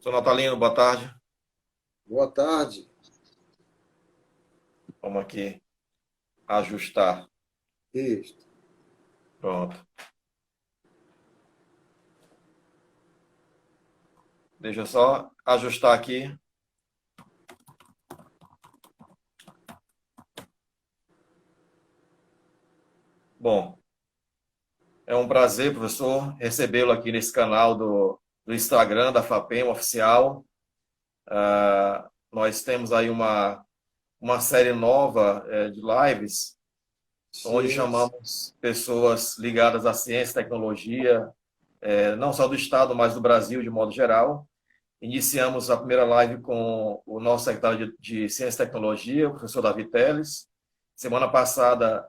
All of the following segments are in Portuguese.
Sou Natalino, boa tarde. Boa tarde. Vamos aqui ajustar. Isso. Pronto. Deixa eu só ajustar aqui. Bom, é um prazer, professor, recebê-lo aqui nesse canal do Instagram da FAPEM oficial. Nós temos aí uma série nova de lives, onde Sim, chamamos pessoas ligadas à ciência e tecnologia, não só do Estado, mas do Brasil de modo geral. Iniciamos a primeira live com o nosso secretário de Ciência e Tecnologia, o professor Davi Teles. Semana passada,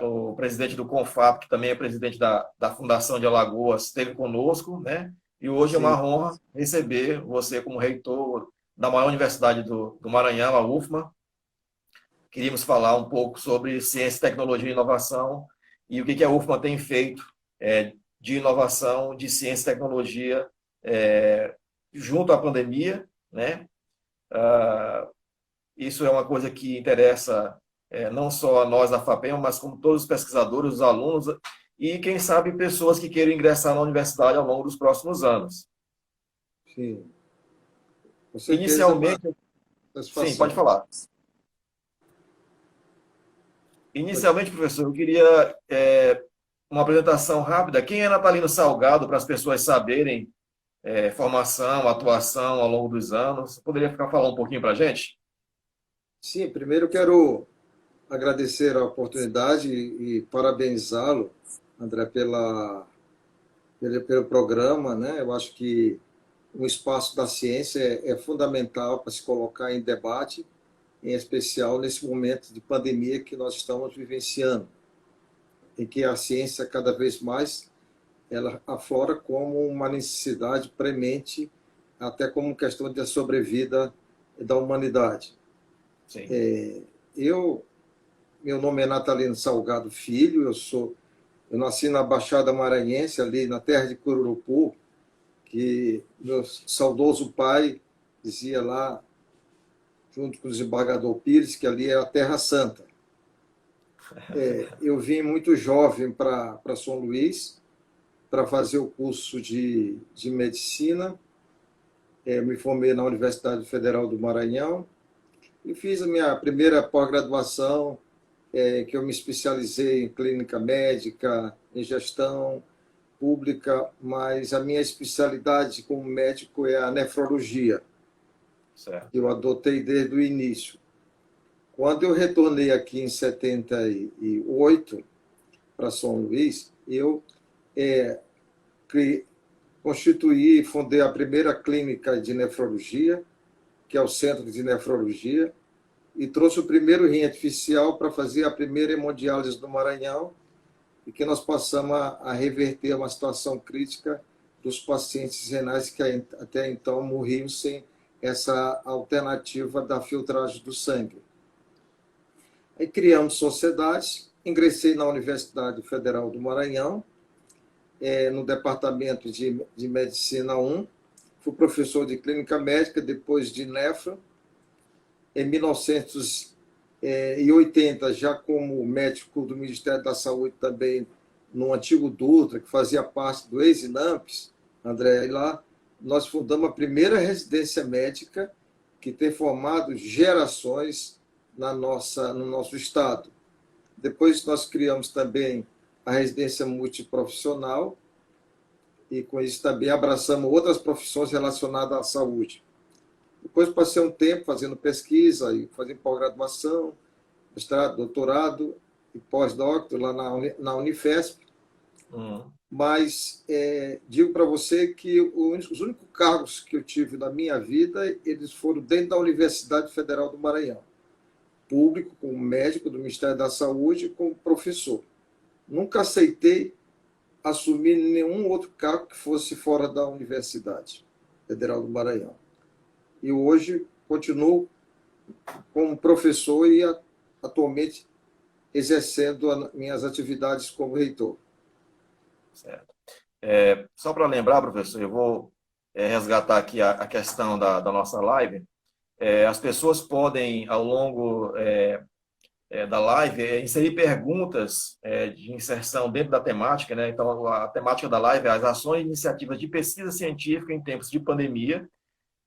o presidente do CONFAP, que também é presidente da Fundação de Alagoas, esteve conosco, né? E hoje é sim. uma honra receber você como reitor da maior universidade do Maranhão, a UFMA. Queríamos falar um pouco sobre ciência, tecnologia e inovação e o que a UFMA tem feito de inovação, de ciência e tecnologia junto à pandemia, né? Isso é uma coisa que interessa não só a nós da FAPEM, mas como todos os pesquisadores, os alunos e, quem sabe, pessoas que queiram ingressar na universidade ao longo dos próximos anos. Sim. Com certeza é uma Inicialmente, sim, pode satisfação. falar. Pode- Inicialmente, professor, eu queria uma apresentação rápida. Quem é Natalino Salgado, para as pessoas saberem formação, atuação ao longo dos anos? Você poderia ficar falando um pouquinho para a gente? Sim, primeiro eu quero agradecer a oportunidade e parabenizá-lo, André, pelo programa, né? Eu acho que o espaço da ciência é fundamental para se colocar em debate, em especial nesse momento de pandemia que nós estamos vivenciando, em que a ciência cada vez mais ela aflora como uma necessidade premente, até como questão de sobrevida da humanidade. Sim. Eu, meu nome é Natalino Salgado Filho, eu nasci na Baixada Maranhense, ali na terra de Cururupu, que meu saudoso pai dizia lá, junto com o desembargador Pires, que ali é a Terra Santa. Eu vim muito jovem para São Luís para fazer o curso de medicina. Me formei na Universidade Federal do Maranhão e fiz a minha primeira pós-graduação, que eu me especializei em clínica médica, em gestão pública, mas a minha especialidade como médico é a nefrologia, Certo. que eu adotei desde o início. Quando eu retornei aqui em 78 para São Luís, eu é, constituí e fundei a primeira clínica de nefrologia, que é o Centro de Nefrologia, e trouxe o primeiro rim artificial para fazer a primeira hemodiálise do Maranhão, e que nós passamos a reverter uma situação crítica dos pacientes renais que até então morriam sem essa alternativa da filtragem do sangue. Aí criamos sociedades, ingressei na Universidade Federal do Maranhão, no departamento de Medicina 1, fui professor de clínica médica, depois de nefro. Em 1980, já como médico do Ministério da Saúde também, no antigo Dutra, que fazia parte do ex-INAMPS, André, e lá nós fundamos a primeira residência médica que tem formado gerações no nosso estado. Depois nós criamos também a residência multiprofissional e com isso também abraçamos outras profissões relacionadas à saúde. Depois passei um tempo fazendo pesquisa e fazendo pós-graduação, mestrado, doutorado e pós-doutor lá na Unifesp. Uhum. Mas digo para você que os únicos cargos que eu tive na minha vida, eles foram dentro da Universidade Federal do Maranhão. Público, como médico do Ministério da Saúde, como professor. Nunca aceitei assumir nenhum outro cargo que fosse fora da Universidade Federal do Maranhão. E hoje continuo como professor e atualmente exercendo minhas atividades como reitor. Certo. Só para lembrar, professor, eu vou resgatar aqui a questão da nossa live. As pessoas podem, ao longo da live, inserir perguntas de inserção dentro da temática, né? Então, a temática da live é as ações e iniciativas de pesquisa científica em tempos de pandemia,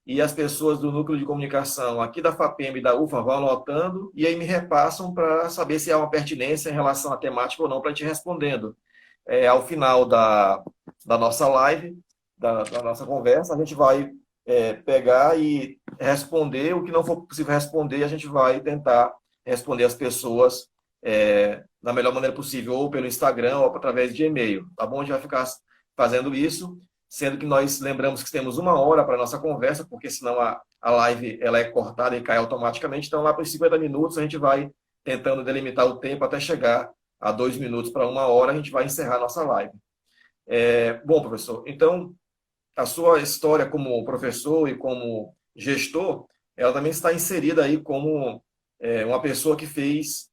e as pessoas do núcleo de comunicação aqui da FAPEM e da UFA vão anotando e aí me repassam para saber se há uma pertinência em relação à temática ou não, para a gente ir respondendo. Ao final da nossa live, da nossa conversa, a gente vai pegar e responder. O que não for possível responder, a gente vai tentar responder as pessoas da melhor maneira possível, ou pelo Instagram, ou através de e-mail, tá bom? A gente vai ficar fazendo isso, sendo que nós lembramos que temos 1 hora para a nossa conversa, porque senão a live ela é cortada e cai automaticamente. Então, lá para os 50 minutos, a gente vai tentando delimitar o tempo até chegar a 2 minutos para 1 hora, a gente vai encerrar a nossa live. Bom, professor, então, a sua história como professor e como gestor, ela também está inserida aí como uma pessoa que fez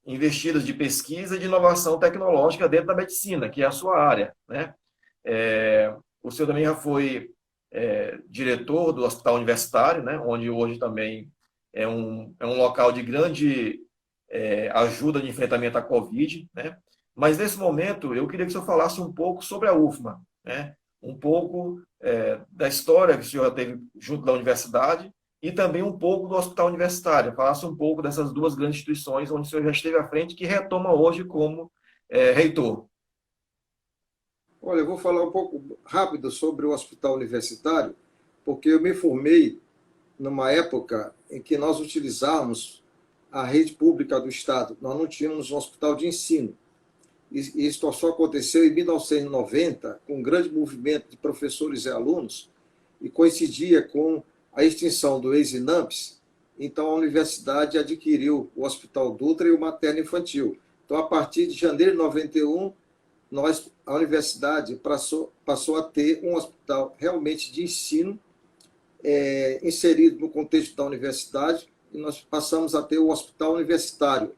investidas de pesquisa e de inovação tecnológica dentro da medicina, que é a sua área, né? O senhor também já foi diretor do Hospital Universitário, né? Onde hoje também é um local de grande ajuda de enfrentamento à Covid, né? Mas nesse momento eu queria que o senhor falasse um pouco sobre a UFMA, né? Um pouco da história que o senhor teve junto da universidade e também um pouco do Hospital Universitário. Falasse um pouco dessas duas grandes instituições onde o senhor já esteve à frente, que retoma hoje como reitor. Olha, eu vou falar um pouco rápido sobre o Hospital Universitário, porque eu me formei numa época em que nós utilizávamos a rede pública do Estado. Nós não tínhamos um hospital de ensino. E isso só aconteceu em 1990, com um grande movimento de professores e alunos, e coincidia com a extinção do ex-INAMPS. Então, a universidade adquiriu o Hospital Dutra e o Materno Infantil. Então, a partir de janeiro de 91, a universidade passou a ter um hospital realmente de ensino, inserido no contexto da universidade, e nós passamos a ter o Hospital Universitário,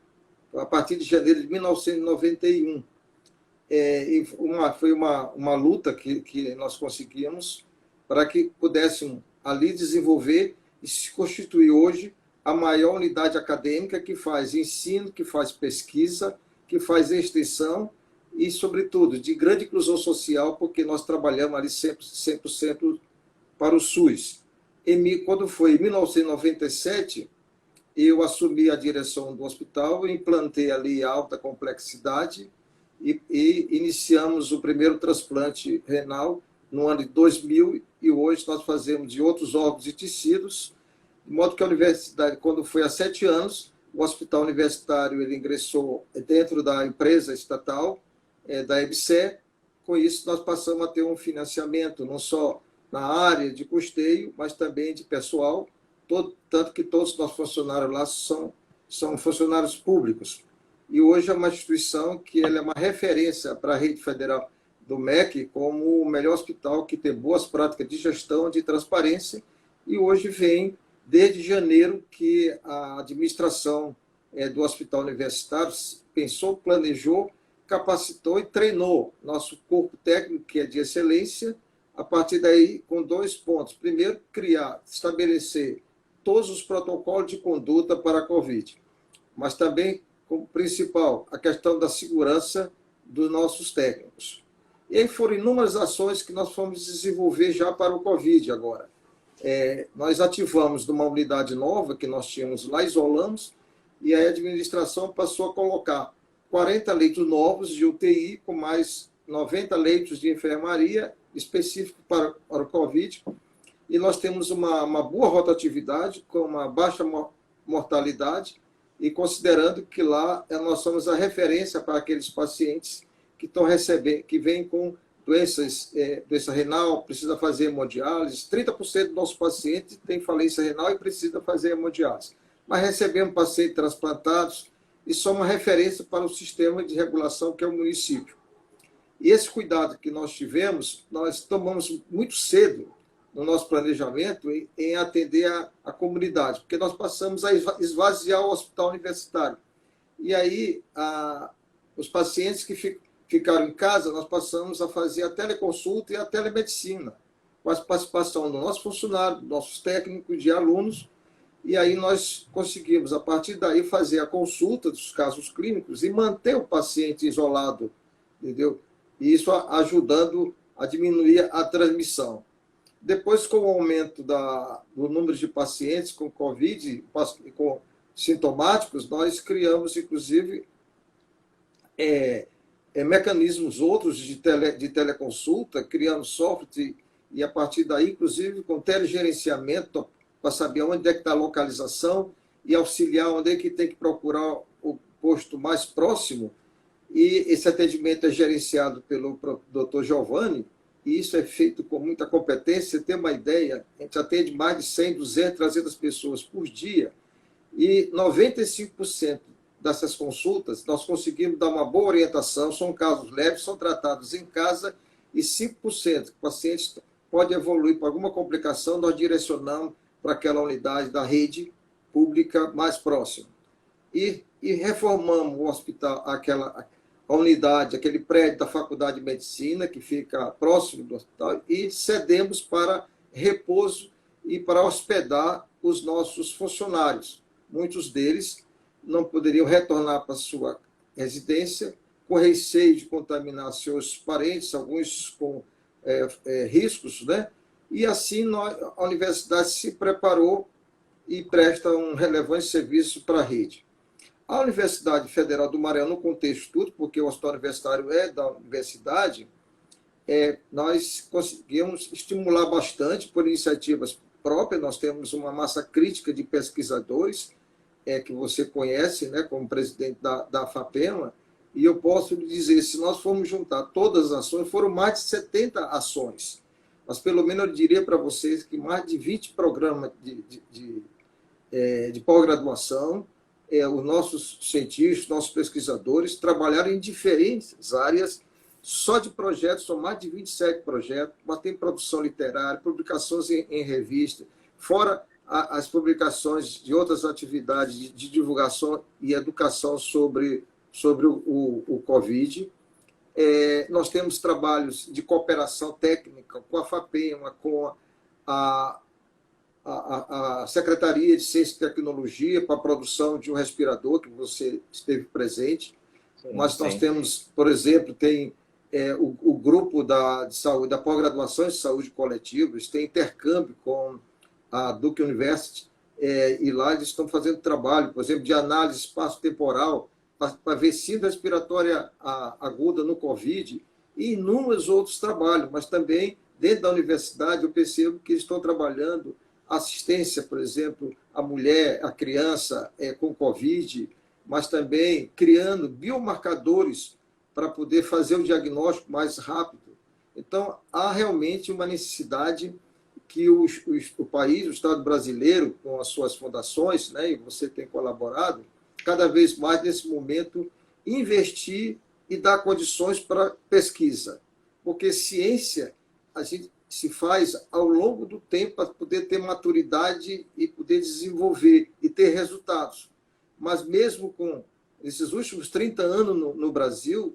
a partir de janeiro de 1991. Foi uma luta que nós conseguimos para que pudéssemos ali desenvolver e se constituir hoje a maior unidade acadêmica que faz ensino, que faz pesquisa, que faz extensão e, sobretudo, de grande inclusão social, porque nós trabalhamos ali 100% para o SUS. Quando foi em 1997, eu assumi a direção do hospital, implantei ali alta complexidade e iniciamos o primeiro transplante renal no ano de 2000, e hoje nós fazemos de outros órgãos e tecidos, de modo que a universidade, quando foi há 7 anos, o Hospital Universitário ele ingressou dentro da empresa estatal, da EBSER. Com isso, nós passamos a ter um financiamento, não só na área de custeio, mas também de pessoal, tanto que todos os nossos funcionários lá são funcionários públicos. E hoje é uma instituição que ela é uma referência para a rede federal do MEC como o melhor hospital que tem boas práticas de gestão, de transparência, e hoje vem, desde janeiro, que a administração do Hospital Universitário pensou, planejou, capacitou e treinou nosso corpo técnico, que é de excelência, a partir daí com 2 pontos. Primeiro, estabelecer todos os protocolos de conduta para a Covid, mas também, como principal, a questão da segurança dos nossos técnicos. E aí foram inúmeras ações que nós fomos desenvolver já para o Covid agora. Nós ativamos numa unidade nova que nós tínhamos lá, isolamos, e a administração passou a colocar 40 leitos novos de UTI, com mais 90 leitos de enfermaria específico para o Covid, e nós temos uma boa rotatividade, com uma baixa mortalidade, e considerando que lá nós somos a referência para aqueles pacientes que estão recebendo, que vêm com doença renal, precisa fazer hemodiálise. 30% dos nossos pacientes têm falência renal e precisa fazer hemodiálise. Mas recebemos pacientes transplantados e somos uma referência para o sistema de regulação que é o município. E esse cuidado que nós tivemos, nós tomamos muito cedo no nosso planejamento em atender a comunidade, porque nós passamos a esvaziar o hospital universitário. E aí, os pacientes que ficaram em casa, nós passamos a fazer a teleconsulta e a telemedicina. com a participação do nosso funcionário, dos nossos técnicos, de alunos, e aí nós conseguimos, a partir daí, fazer a consulta dos casos clínicos e manter o paciente isolado, entendeu? E isso ajudando a diminuir a transmissão. Depois, com o aumento do número de pacientes com Covid, com sintomáticos, nós criamos, inclusive, mecanismos outros de teleconsulta, criando software, e a partir daí, inclusive, com telegerenciamento, para saber onde é que está a localização e auxiliar onde é que tem que procurar o posto mais próximo. E esse atendimento é gerenciado pelo Dr. Giovanni, e isso é feito com muita competência. Você tem uma ideia, a gente atende mais de 100, 200, 300 pessoas por dia, e 95% dessas consultas nós conseguimos dar uma boa orientação, são casos leves, são tratados em casa, e 5% do paciente pode evoluir para alguma complicação, nós direcionamos para aquela unidade da rede pública mais próxima. E reformamos o hospital, a unidade, aquele prédio da Faculdade de Medicina, que fica próximo do hospital, e cedemos para repouso e para hospedar os nossos funcionários. Muitos deles não poderiam retornar para a sua residência, com receio de contaminar seus parentes, alguns com riscos, né? E assim a universidade se preparou e presta um relevante serviço para a rede. A Universidade Federal do Maranhão, no contexto tudo, porque o hospital universitário é da universidade, nós conseguimos estimular bastante por iniciativas próprias. Nós temos uma massa crítica de pesquisadores, que você conhece, né, como presidente da FAPEMA, e eu posso lhe dizer, se nós formos juntar todas as ações, foram mais de 70 ações, mas pelo menos eu diria para vocês que mais de 20 programas de pós-graduação, os nossos cientistas, nossos pesquisadores trabalharam em diferentes áreas, só de projetos, são mais de 27 projetos, mas tem produção literária, publicações em revista, fora as publicações de outras atividades de divulgação e educação sobre o Covid. Nós temos trabalhos de cooperação técnica com a FAPEMA, com a Secretaria de Ciência e Tecnologia para a produção de um respirador, que você esteve presente. Sim, mas nós temos, por exemplo, tem o grupo de saúde, da pós-graduação de saúde coletivos, tem intercâmbio com a Duke University, e lá eles estão fazendo trabalho, por exemplo, de análise espaço-temporal, para ver síndrome respiratória aguda no Covid, e inúmeros outros trabalhos, mas também, dentro da universidade, eu percebo que eles estão trabalhando assistência, por exemplo, à mulher, à criança com Covid, mas também criando biomarcadores para poder fazer o diagnóstico mais rápido. Então, há realmente uma necessidade que o país, o Estado brasileiro, com as suas fundações, né, e você tem colaborado, cada vez mais nesse momento, investir e dar condições para pesquisa. Porque ciência a gente se faz ao longo do tempo para poder ter maturidade e poder desenvolver e ter resultados. Mas mesmo com esses últimos 30 anos no Brasil,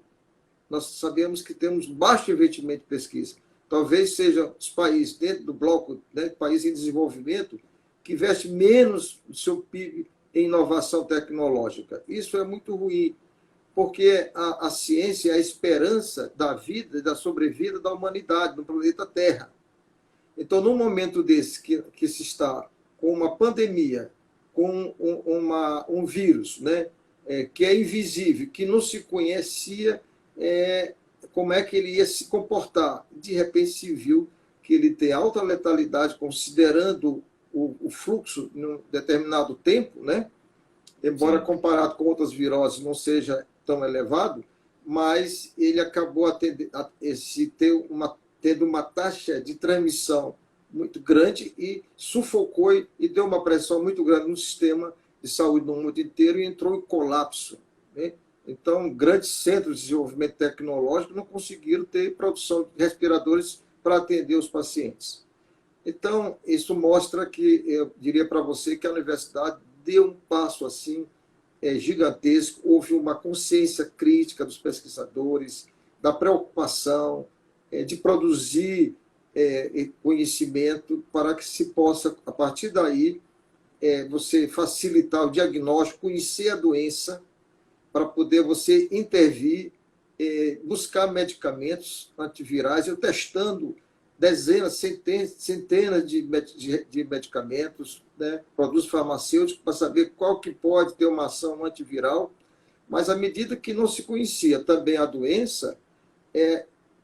nós sabemos que temos baixo investimento em pesquisa. Talvez sejam os países dentro do bloco, né, país em desenvolvimento, que investe menos do seu PIB em inovação tecnológica. Isso é muito ruim, porque a ciência é a esperança da vida e da sobrevida da humanidade no planeta Terra. Então, num momento desse que se está com uma pandemia, com um vírus, né, que é invisível, que não se conhecia como é que ele ia se comportar, de repente se viu que ele tem alta letalidade, considerando o fluxo em um determinado tempo, né? Embora comparado com outras viroses não seja tão elevado, mas ele acabou tendo uma taxa de transmissão muito grande e sufocou e deu uma pressão muito grande no sistema de saúde no mundo inteiro e entrou em colapso, né? Então, grandes centros de desenvolvimento tecnológico não conseguiram ter produção de respiradores para atender os pacientes. Então, isso mostra que, eu diria para você, que a universidade deu um passo assim gigantesco, houve uma consciência crítica dos pesquisadores, da preocupação de produzir conhecimento para que se possa, a partir daí, você facilitar o diagnóstico, conhecer a doença, para poder você intervir, buscar medicamentos antivirais, eu testando dezenas, centenas de medicamentos, né, produtos farmacêuticos, para saber qual que pode ter uma ação antiviral, mas à medida que não se conhecia também a doença,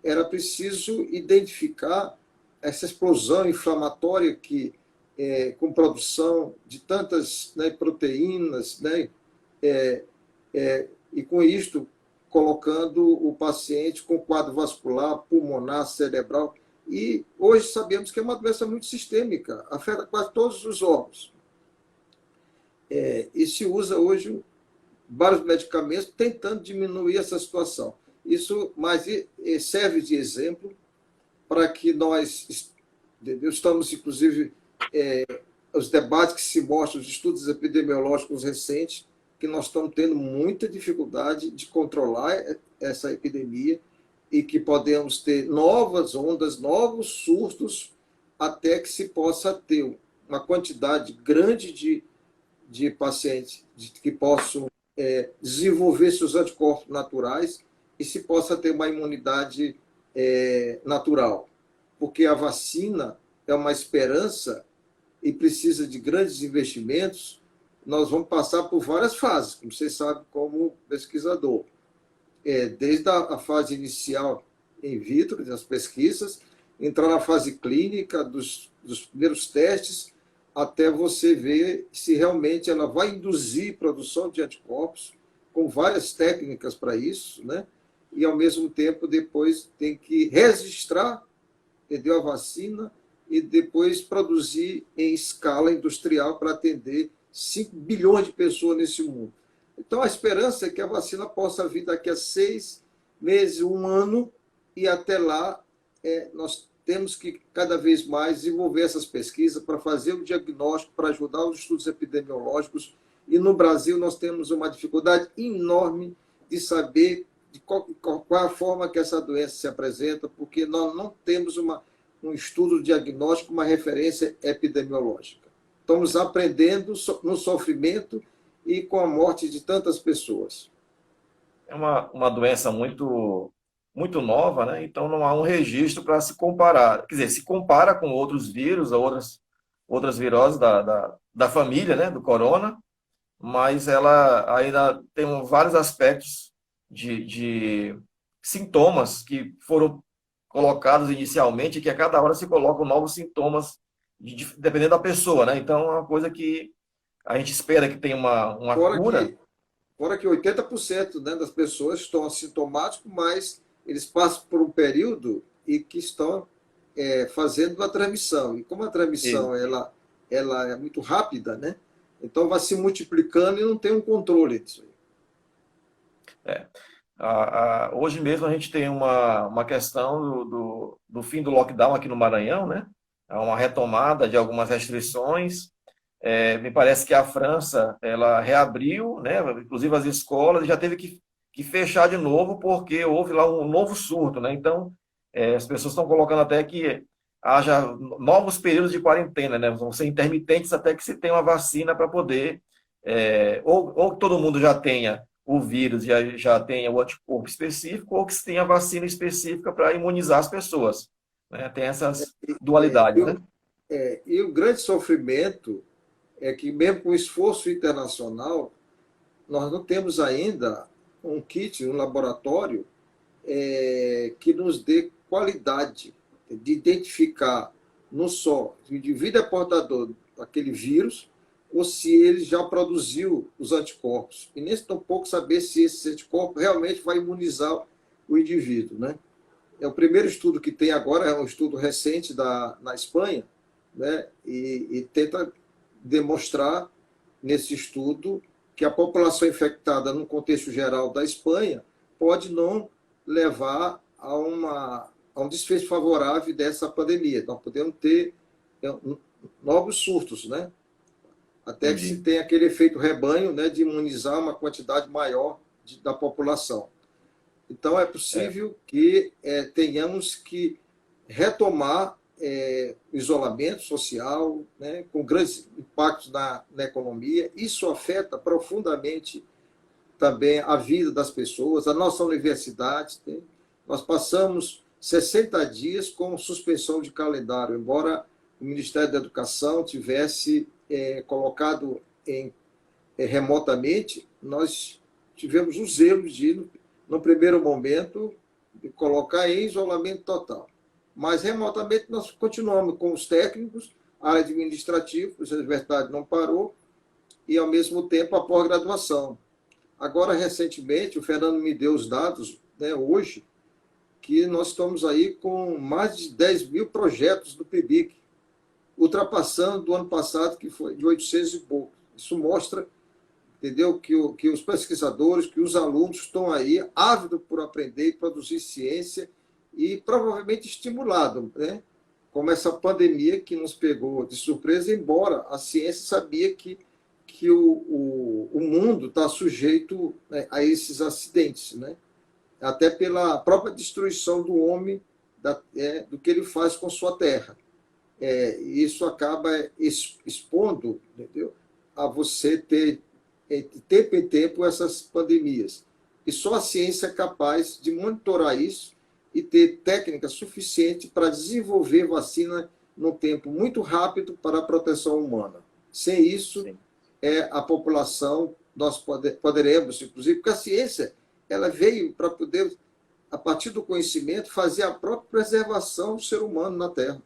era preciso identificar essa explosão inflamatória que, com produção de tantas, né, proteínas, né, e com isto colocando o paciente com quadro vascular, pulmonar, cerebral. E hoje sabemos que é uma doença muito sistêmica, afeta quase todos os órgãos. E se usa hoje vários medicamentos tentando diminuir essa situação. Isso mas serve de exemplo para que nós estamos, inclusive, os debates que se mostram, os estudos epidemiológicos recentes, que nós estamos tendo muita dificuldade de controlar essa epidemia e que podemos ter novas ondas, novos surtos, até que se possa ter uma quantidade grande de pacientes que possam desenvolver seus anticorpos naturais e se possa ter uma imunidade natural. Porque a vacina é uma esperança e precisa de grandes investimentos. Nós vamos passar por várias fases, como vocês sabem, como pesquisador. Desde a fase inicial in vitro, das pesquisas, entrar na fase clínica, dos primeiros testes, até você ver se realmente ela vai induzir produção de anticorpos, com várias técnicas para isso, né? E, ao mesmo tempo, depois tem que registrar, entendeu, a vacina e depois produzir em escala industrial para atender 5 bilhões de pessoas nesse mundo. Então, a esperança é que a vacina possa vir daqui a 6 meses, 1 ano, e até lá nós temos que cada vez mais desenvolver essas pesquisas para fazer o diagnóstico, para ajudar os estudos epidemiológicos. E no Brasil nós temos uma dificuldade enorme de saber qual a forma que essa doença se apresenta, porque nós não temos um estudo diagnóstico, uma referência epidemiológica. Estamos aprendendo no sofrimento e com a morte de tantas pessoas. É uma doença muito, muito nova, né? Então não há um registro para se comparar. Quer dizer, se compara com outros vírus, outras viroses da família, né? Do corona, mas ela ainda tem vários aspectos de sintomas que foram colocados inicialmente, que a cada hora se colocam novos sintomas, dependendo da pessoa, né? Então é uma coisa que a gente espera que tenha uma cura. Fora que 80%, né, das pessoas estão assintomáticos, mas eles passam por um período e que estão fazendo a transmissão. E como a transmissão ela é muito rápida, né? Então vai se multiplicando e não tem um controle disso aí. Hoje mesmo a gente tem uma questão do fim do lockdown aqui no Maranhão, né? Há uma retomada de algumas restrições. Me parece que a França ela reabriu, né? Inclusive as escolas, e já teve que fechar de novo porque houve lá um novo surto, né? Então, as pessoas estão colocando até que haja novos períodos de quarentena, né? Vão ser intermitentes até que se tenha uma vacina para poder, ou que todo mundo já tenha o vírus, já tenha o anticorpo específico, ou que se tenha vacina específica para imunizar as pessoas, né? Tem essas dualidades, né? E o grande sofrimento é que, mesmo com o esforço internacional, nós não temos ainda um kit, um laboratório que nos dê qualidade de identificar não só se o indivíduo é portador daquele vírus ou se ele já produziu os anticorpos. E nem tão pouco saber se esse anticorpo realmente vai imunizar o indivíduo, né? O primeiro estudo que tem agora é um estudo recente na Espanha, né? E tenta demonstrar nesse estudo que a população infectada no contexto geral da Espanha pode não levar a um desfecho favorável dessa pandemia. Nós podemos ter novos surtos, né? Até que se tenha aquele efeito rebanho, né, de imunizar uma quantidade maior da população. Então, é possível que tenhamos que retomar isolamento social, né, com grandes impactos na economia. Isso afeta profundamente também a vida das pessoas, a nossa universidade. Né? Nós passamos 60 dias com suspensão de calendário, embora o Ministério da Educação tivesse colocado remotamente, nós tivemos o zelo de, no primeiro momento, de colocar em isolamento total. Mas remotamente nós continuamos com os técnicos, a área administrativa, a universidade não parou, e ao mesmo tempo a pós-graduação. Agora, recentemente, o Fernando me deu os dados, né, hoje, que nós estamos aí com mais de 10 mil projetos do PIBIC, ultrapassando do ano passado, que foi de 800 e pouco. Isso mostra, entendeu, que os pesquisadores, que os alunos estão aí ávidos por aprender e produzir ciência e provavelmente estimulado, né? Como essa pandemia que nos pegou de surpresa, embora a ciência sabia que o mundo está sujeito, né, a esses acidentes, né? Até pela própria destruição do homem, do que ele faz com sua terra. Isso acaba expondo, entendeu, a você ter, de tempo em tempo, essas pandemias. E só a ciência é capaz de monitorar isso e ter técnica suficiente para desenvolver vacina num tempo muito rápido para a proteção humana. Sem isso, a população, nós poderemos, inclusive, porque a ciência ela veio para poder, a partir do conhecimento, fazer a própria preservação do ser humano na Terra.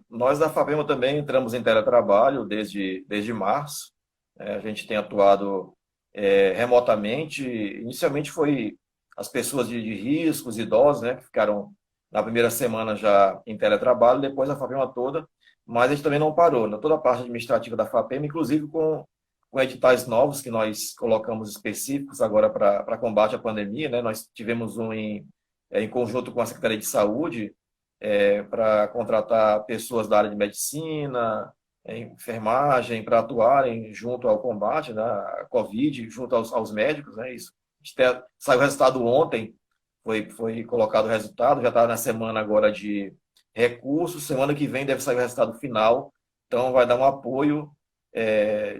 Nós da FAPEMA também entramos em teletrabalho desde março. A gente tem atuado remotamente. Inicialmente foi as pessoas de risco, os idosos, né, que ficaram na primeira semana já em teletrabalho, depois a FAPEMA toda, mas a gente também não parou, né? Toda a parte administrativa da FAPEMA, inclusive com editais novos que nós colocamos específicos agora para combate à pandemia, né? Nós tivemos um em conjunto com a Secretaria de Saúde, para contratar pessoas da área de medicina, enfermagem, para atuarem junto ao combate, né, à Covid, junto aos médicos, né? Isso. Saiu o resultado ontem, foi colocado o resultado, já está na semana agora de recursos, semana que vem deve sair o resultado final, então vai dar um apoio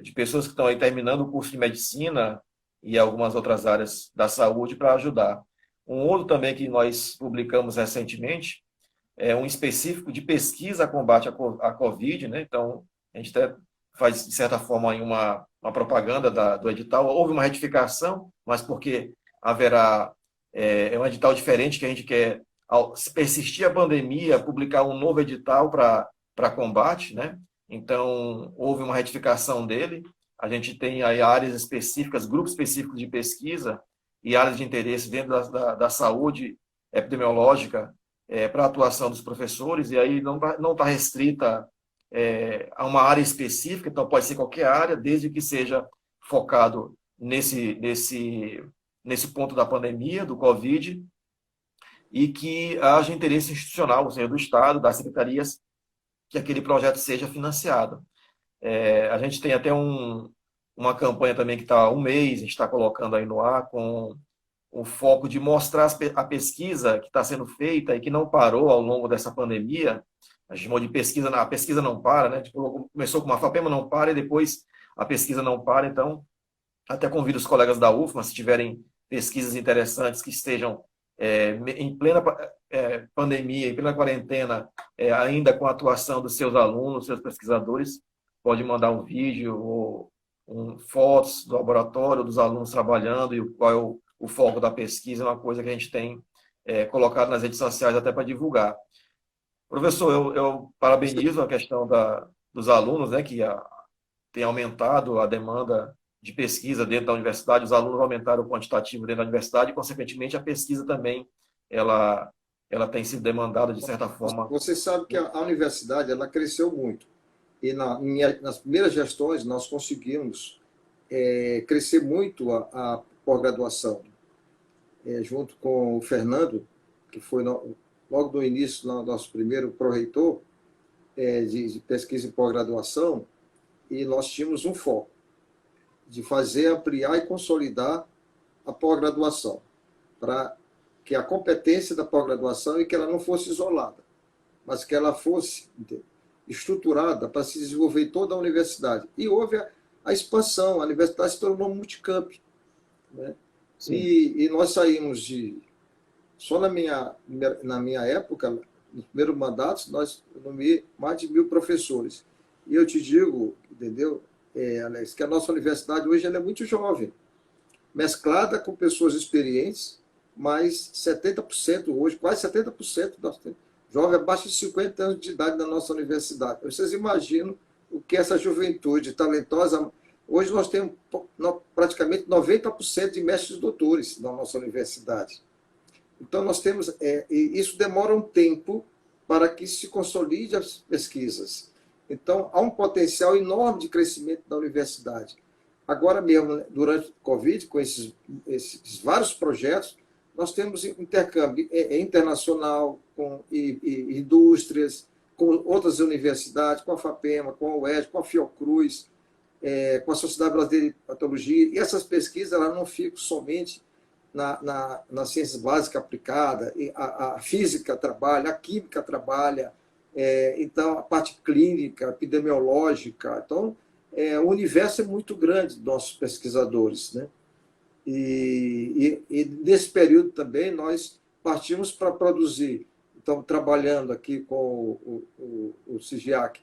de pessoas que estão aí terminando o curso de medicina e algumas outras áreas da saúde para ajudar. Um outro também que nós publicamos recentemente é um específico de pesquisa a combate à Covid, né? Então, a gente até faz, de certa forma, uma propaganda do edital. Houve uma retificação, mas porque haverá um edital diferente que a gente quer, se persistir a pandemia, publicar um novo edital para combate, né? Então, houve uma retificação dele. A gente tem aí áreas específicas, grupos específicos de pesquisa e áreas de interesse dentro da saúde epidemiológica para a atuação dos professores, e aí não tá restrita a uma área específica, então pode ser qualquer área, desde que seja focado nesse ponto da pandemia, do Covid, e que haja interesse institucional, ou seja, do Estado, das secretarias, que aquele projeto seja financiado. A gente tem até uma campanha também que está há um mês, a gente está colocando aí no ar, com o foco de mostrar a pesquisa que está sendo feita e que não parou ao longo dessa pandemia. A gente chamou de pesquisa, a pesquisa não para, né? Tipo, começou com uma FAPEMA não para e depois a pesquisa não para. Então, até convido os colegas da UFMA, se tiverem pesquisas interessantes que estejam em plena pandemia, em plena quarentena, ainda com a atuação dos seus alunos, seus pesquisadores, pode mandar um vídeo ou fotos do laboratório, dos alunos trabalhando e qual é o foco da pesquisa, é uma coisa que a gente tem colocado nas redes sociais até para divulgar. Professor, eu parabenizo a questão dos alunos, né, que tem aumentado a demanda de pesquisa dentro da universidade, os alunos aumentaram o quantitativo dentro da universidade e, consequentemente, a pesquisa também ela tem sido demandada de certa forma. Você sabe que a universidade ela cresceu muito. E nas primeiras gestões nós conseguimos crescer muito a pós-graduação. Junto com o Fernando, que foi logo no início, nosso primeiro pró-reitor de pesquisa e pós-graduação, e nós tínhamos um foco de fazer, ampliar e consolidar a pós-graduação, para que é a competência da pós-graduação e que ela não fosse isolada, mas que ela fosse estruturada para se desenvolver em toda a universidade. E houve a expansão, a universidade se tornou um multicamp, né? E nós saímos de... Só na minha época, nos primeiros mandatos, nós nomeamos mais de 1.000 professores. E eu te digo, entendeu, Alex, que a nossa universidade hoje ela é muito jovem, mesclada com pessoas experientes, mas 70% hoje, quase 70% nós temos jovem abaixo de 50 anos de idade na nossa universidade. Vocês imaginam o que essa juventude talentosa... Hoje nós temos praticamente 90% de mestres e doutores na nossa universidade. Então nós temos... e isso demora um tempo para que se consolide as pesquisas. Então há um potencial enorme de crescimento da universidade. Agora mesmo, durante o Covid, com esses vários projetos, nós temos intercâmbio internacional com indústrias, com outras universidades, com a FAPEMA, com a UERJ, com a Fiocruz, com a Sociedade Brasileira de Patologia. E essas pesquisas elas não ficam somente nas ciências básicas aplicadas, a física trabalha, a química trabalha, então a parte clínica, epidemiológica. Então, o universo é muito grande dos nossos pesquisadores, né? E nesse período também nós partimos para produzir, estamos trabalhando aqui com o CIGIAC,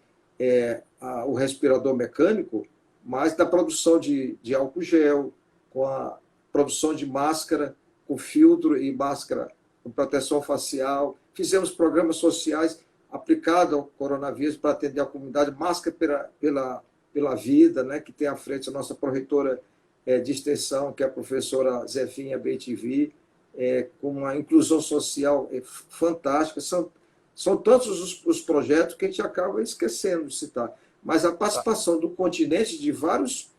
o respirador mecânico, mas da produção de álcool gel, com a produção de máscara, com filtro e máscara com proteção facial. Fizemos programas sociais aplicados ao coronavírus para atender a comunidade, máscara pela vida, né, que tem à frente a nossa pró-reitora de extensão, que é a professora Zefinha BTV, com uma inclusão social fantástica. São tantos os projetos que a gente acaba esquecendo de citar. Mas a participação do continente, de vários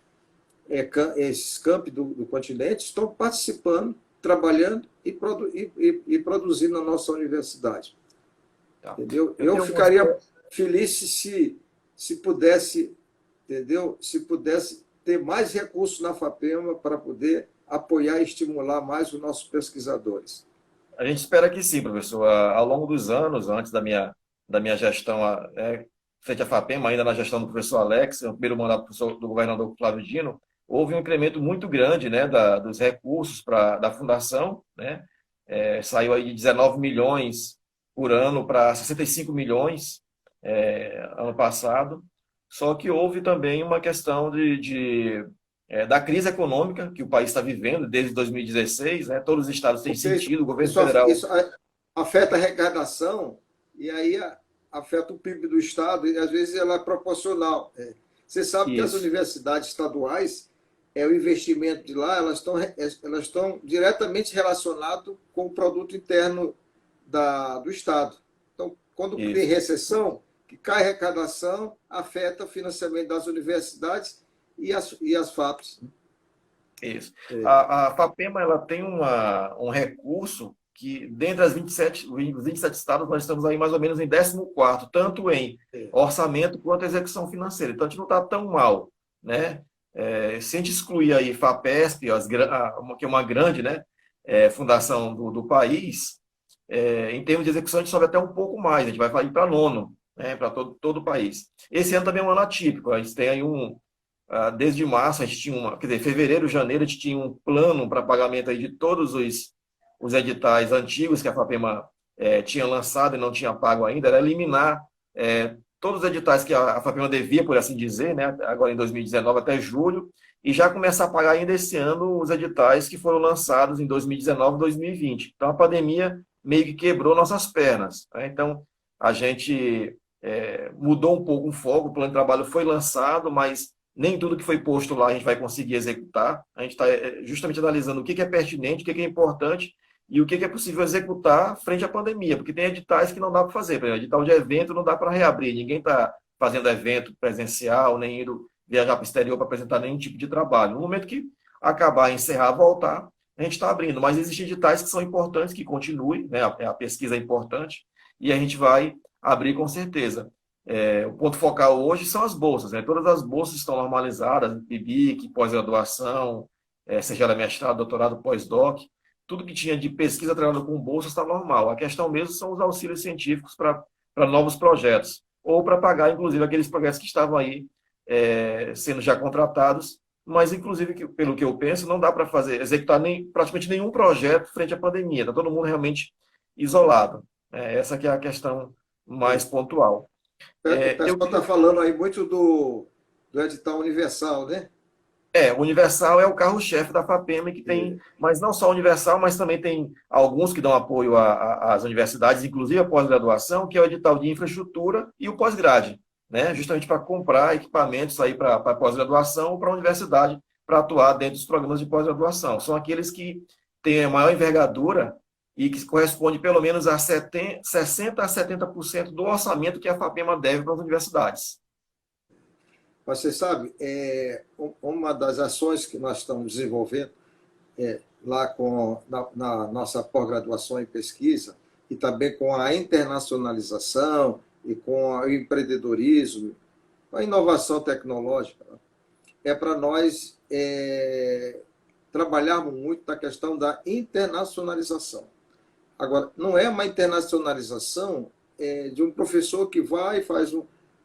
esses campi do continente, estão participando, trabalhando e produzindo na nossa universidade. Tá. Entendeu? Eu ficaria feliz se pudesse, entendeu? Se pudesse ter mais recursos na FAPEMA para poder apoiar e estimular mais os nossos pesquisadores. A gente espera que sim, professor. Ao longo dos anos, antes da minha gestão frente à FAPEMA, ainda na gestão do professor Alex, no primeiro mandato do governador Flávio Dino, houve um incremento muito grande, né, dos recursos da fundação, né? Saiu aí de 19 milhões por ano para 65 milhões ano passado. Só que houve também uma questão da crise econômica que o país está vivendo desde 2016, né? Todos os estados têm sentido, o governo federal... Isso afeta a arrecadação e aí afeta o PIB do estado e às vezes ela é proporcional. Você sabe que as universidades estaduais, o investimento de lá, elas estão diretamente relacionadas com o produto interno do estado. Então, quando tem recessão, que cai a arrecadação, afeta o financiamento das universidades e as FAPs. Isso. A FAPEMA ela tem um recurso que, dentre os 27 estados, nós estamos aí mais ou menos em 14º, tanto em orçamento quanto execução financeira. Então, a gente não está tão mal, né? Se a gente excluir aí FAPESP, que é uma grande, né, fundação do país, em termos de execução, a gente sobe até um pouco mais, a gente vai ir para nono, né, para todo o país. Esse ano também é um ano atípico, a gente tem aí desde março, a gente tinha fevereiro, janeiro, a gente tinha um plano para pagamento aí de todos os editais antigos que a FAPEMA tinha lançado e não tinha pago ainda, era eliminar todos os editais que a FAPEMA devia, por assim dizer, né, agora em 2019 até julho, e já começar a pagar ainda esse ano os editais que foram lançados em 2019 e 2020. Então, a pandemia meio que quebrou nossas pernas, né? Então, a gente mudou um pouco o foco, o plano de trabalho foi lançado, mas nem tudo que foi posto lá a gente vai conseguir executar. A gente está justamente analisando o que é pertinente, o que é importante e o que é possível executar frente à pandemia, porque tem editais que não dá para fazer. Por exemplo, edital de evento não dá para reabrir, ninguém está fazendo evento presencial, nem indo viajar para o exterior para apresentar nenhum tipo de trabalho. No momento que acabar, encerrar, voltar, a gente está abrindo, mas existem editais que são importantes, que continuem, né? A pesquisa é importante, e a gente vai abrir com certeza. O ponto focal hoje são as bolsas, né? Todas as bolsas estão normalizadas, PIBIC, pós-graduação, seja ela mestrado, doutorado, pós-doc, tudo que tinha de pesquisa treinada com bolsa está normal. A questão mesmo são os auxílios científicos para novos projetos, ou para pagar, inclusive, aqueles projetos que estavam aí sendo já contratados, mas, inclusive, pelo que eu penso, não dá para executar praticamente nenhum projeto frente à pandemia. Está todo mundo realmente isolado. Essa que é a questão mais pontual. O pessoal está falando aí muito do edital universal, né? O Universal é o carro-chefe da FAPEMA, que tem, mas não só o Universal, mas também tem alguns que dão apoio às universidades, inclusive a pós-graduação, que é o edital de infraestrutura e o pós-grade, né? Justamente para comprar equipamentos aí para pós-graduação ou para a universidade, para atuar dentro dos programas de pós-graduação. São aqueles que têm a maior envergadura e que corresponde pelo menos a 60% a 70% do orçamento que a FAPEMA deve para as universidades. Você sabe, uma das ações que nós estamos desenvolvendo lá na nossa pós-graduação em pesquisa e também com a internacionalização e com o empreendedorismo, a inovação tecnológica, é para nós trabalharmos muito na questão da internacionalização. Agora, não é uma internacionalização de um professor que vai e faz um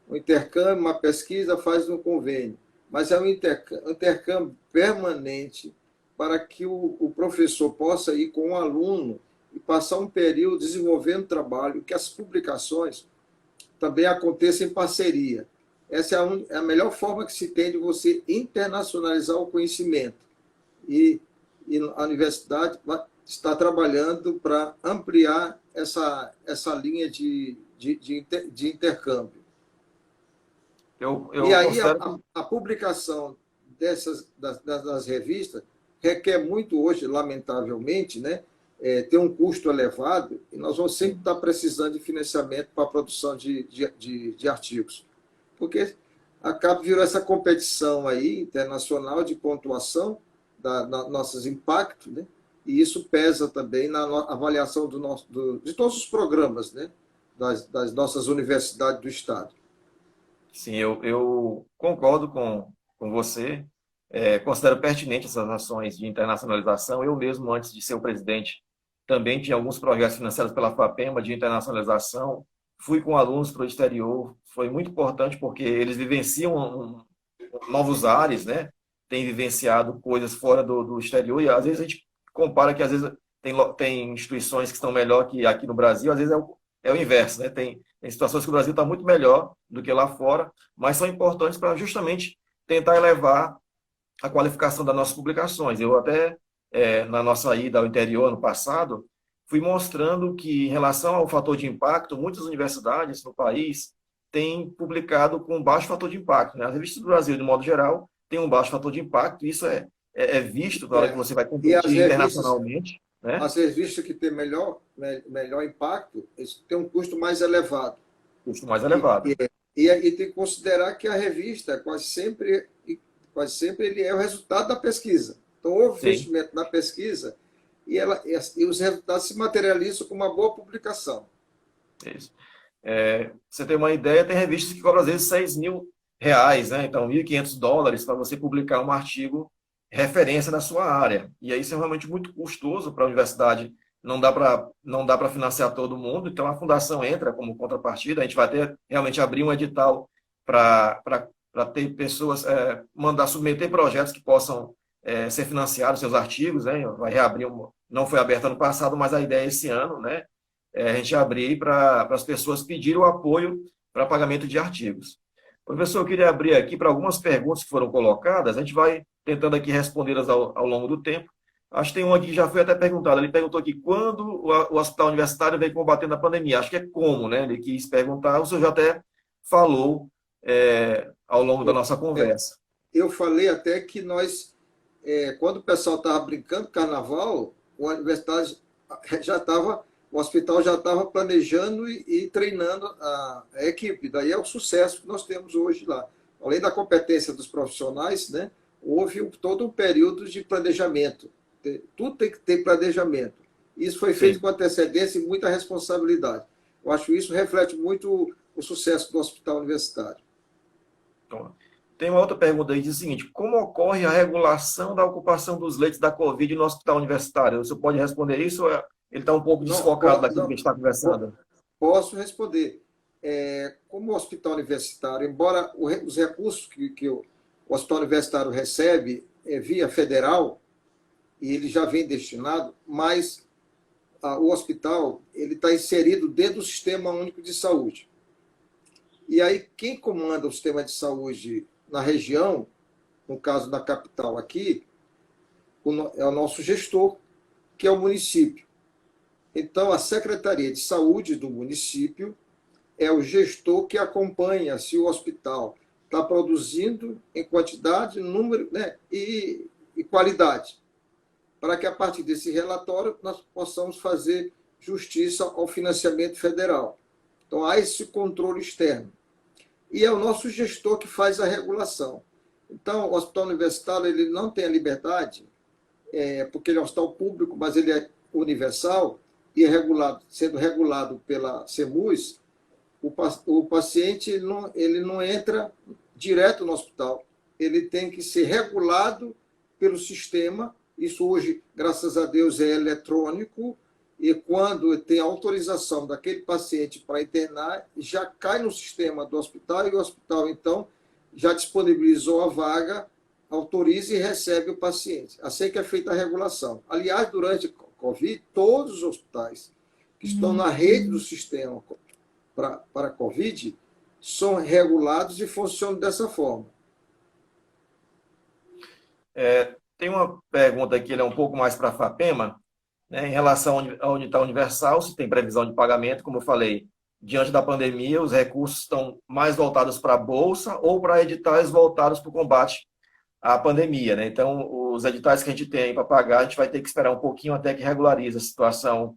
intercâmbio, uma pesquisa, faz um convênio, mas é um intercâmbio permanente para que o professor possa ir com o aluno e passar um período desenvolvendo trabalho, que as publicações também aconteçam em parceria. Essa é a melhor forma que se tem de você internacionalizar o conhecimento. E a universidade está trabalhando para ampliar essa linha de intercâmbio. E aí a publicação das revistas requer muito hoje, lamentavelmente, né, ter um custo elevado, e nós vamos sempre estar precisando de financiamento para a produção de artigos. Porque virou essa competição aí internacional de pontuação das nossos impactos, né, e isso pesa também na avaliação de todos os programas, né, das nossas universidades do Estado. Sim, eu concordo com você. Considero pertinente essas ações de internacionalização. Eu mesmo, antes de ser o presidente, também tinha alguns projetos financiados pela FAPEMA de internacionalização. Fui com alunos para o exterior. Foi muito importante porque eles vivenciam novos ares, né? Têm vivenciado coisas fora do exterior e às vezes a gente compara que às vezes tem instituições que estão melhor que aqui no Brasil, às vezes é o inverso, né? Tem situações que o Brasil está muito melhor do que lá fora, mas são importantes para justamente tentar elevar a qualificação das nossas publicações. Eu até, na nossa ida ao interior no passado, fui mostrando que, em relação ao fator de impacto, muitas universidades no país têm publicado com baixo fator de impacto, né? As revistas do Brasil, de modo geral, têm um baixo fator de impacto, e isso é visto na hora que você vai competir internacionalmente. Né? As revistas que têm melhor impacto, têm um custo mais elevado. Custo mais elevado. E tem que considerar que a revista quase sempre ele é o resultado da pesquisa. Então, houve investimento na pesquisa e os resultados se materializam com uma boa publicação. Isso. Você tem uma ideia, tem revistas que cobram às vezes R$6.000, né? Então, $1.500 para você publicar um artigo referência na sua área. E aí isso é realmente muito custoso para a universidade, não dá para financiar todo mundo, então a fundação entra como contrapartida, a gente vai realmente abrir um edital para ter pessoas, submeter projetos que possam ser financiados, seus artigos, né? Vai reabrir, não foi aberto ano passado, mas a ideia é esse ano, né? A gente abrir para as pessoas pedirem o apoio para pagamento de artigos. Professor, eu queria abrir aqui para algumas perguntas que foram colocadas, a gente vai tentando aqui respondê-las ao longo do tempo. Acho que tem uma aqui que já foi até perguntada. Ele perguntou aqui quando o hospital universitário vem combatendo a pandemia. Acho que é como, né? Ele quis perguntar. O senhor já até falou ao longo da nossa conversa. Eu falei até que nós, quando o pessoal estava brincando carnaval, a universidade o hospital já estava planejando e treinando a equipe. Daí é o sucesso que nós temos hoje lá. Além da competência dos profissionais, né? Houve todo um período de planejamento. Tudo tem que ter planejamento. Isso foi feito com antecedência e muita responsabilidade. Eu acho que isso reflete muito o sucesso do hospital universitário. Tem uma outra pergunta aí, diz o seguinte: como ocorre a regulação da ocupação dos leitos da Covid no hospital universitário? Você pode responder isso ou ele está um pouco Não, desfocado daquilo que a não, gente está conversando? posso responder. Como o hospital universitário, embora os recursos que o hospital universitário recebe via federal, e ele já vem destinado, mas o hospital ele está inserido dentro do Sistema Único de Saúde. E aí, quem comanda o sistema de saúde na região, no caso da capital aqui, é o nosso gestor, que é o município. Então, a Secretaria de Saúde do município é o gestor que acompanha se o hospital está produzindo em quantidade, número, né, e qualidade, para que a partir desse relatório nós possamos fazer justiça ao financiamento federal. Então, há esse controle externo. E é o nosso gestor que faz a regulação. Então, o hospital universitário ele não tem a liberdade, porque ele é um hospital público, mas ele é universal e é regulado, sendo regulado pela CEMUS, o paciente ele não entra direto no hospital. Ele tem que ser regulado pelo sistema. Isso hoje, graças a Deus, é eletrônico. E quando tem autorização daquele paciente para internar, já cai no sistema do hospital e o hospital, então, já disponibilizou a vaga, autoriza e recebe o paciente. Assim que é feita a regulação. Aliás, durante a Covid, todos os hospitais que estão na rede do sistema para a Covid são regulados e funcionam dessa forma. Tem uma pergunta aqui, ele é um pouco mais para a FAPEMA, né, em relação à Unital Universal, se tem previsão de pagamento, como eu falei, diante da pandemia, os recursos estão mais voltados para a Bolsa ou para editais voltados para o combate à pandemia, né? Então, os editais que a gente tem para pagar, a gente vai ter que esperar um pouquinho até que regularize a situação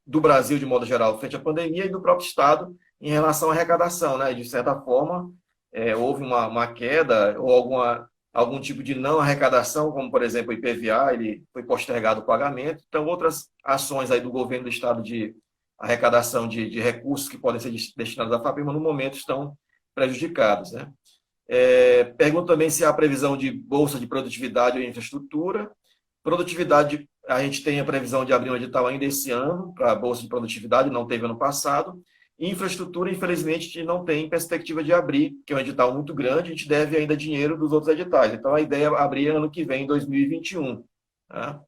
do Brasil, de modo geral, frente à pandemia, e do próprio Estado em relação à arrecadação, né? De certa forma, houve uma queda ou algum tipo de não arrecadação, como, por exemplo, o IPVA, ele foi postergado o pagamento. Então, outras ações aí do governo do Estado de arrecadação de recursos que podem ser destinados à FAPEMA, no momento, estão prejudicados, né? Pergunto também se há previsão de bolsa de produtividade ou infraestrutura. Produtividade, a gente tem a previsão de abrir um edital ainda esse ano para a bolsa de produtividade, não teve ano passado. Infraestrutura, infelizmente, a gente não tem perspectiva de abrir, que é um edital muito grande, a gente deve ainda dinheiro dos outros editais. Então, a ideia é abrir ano que vem, em 2021. Tá?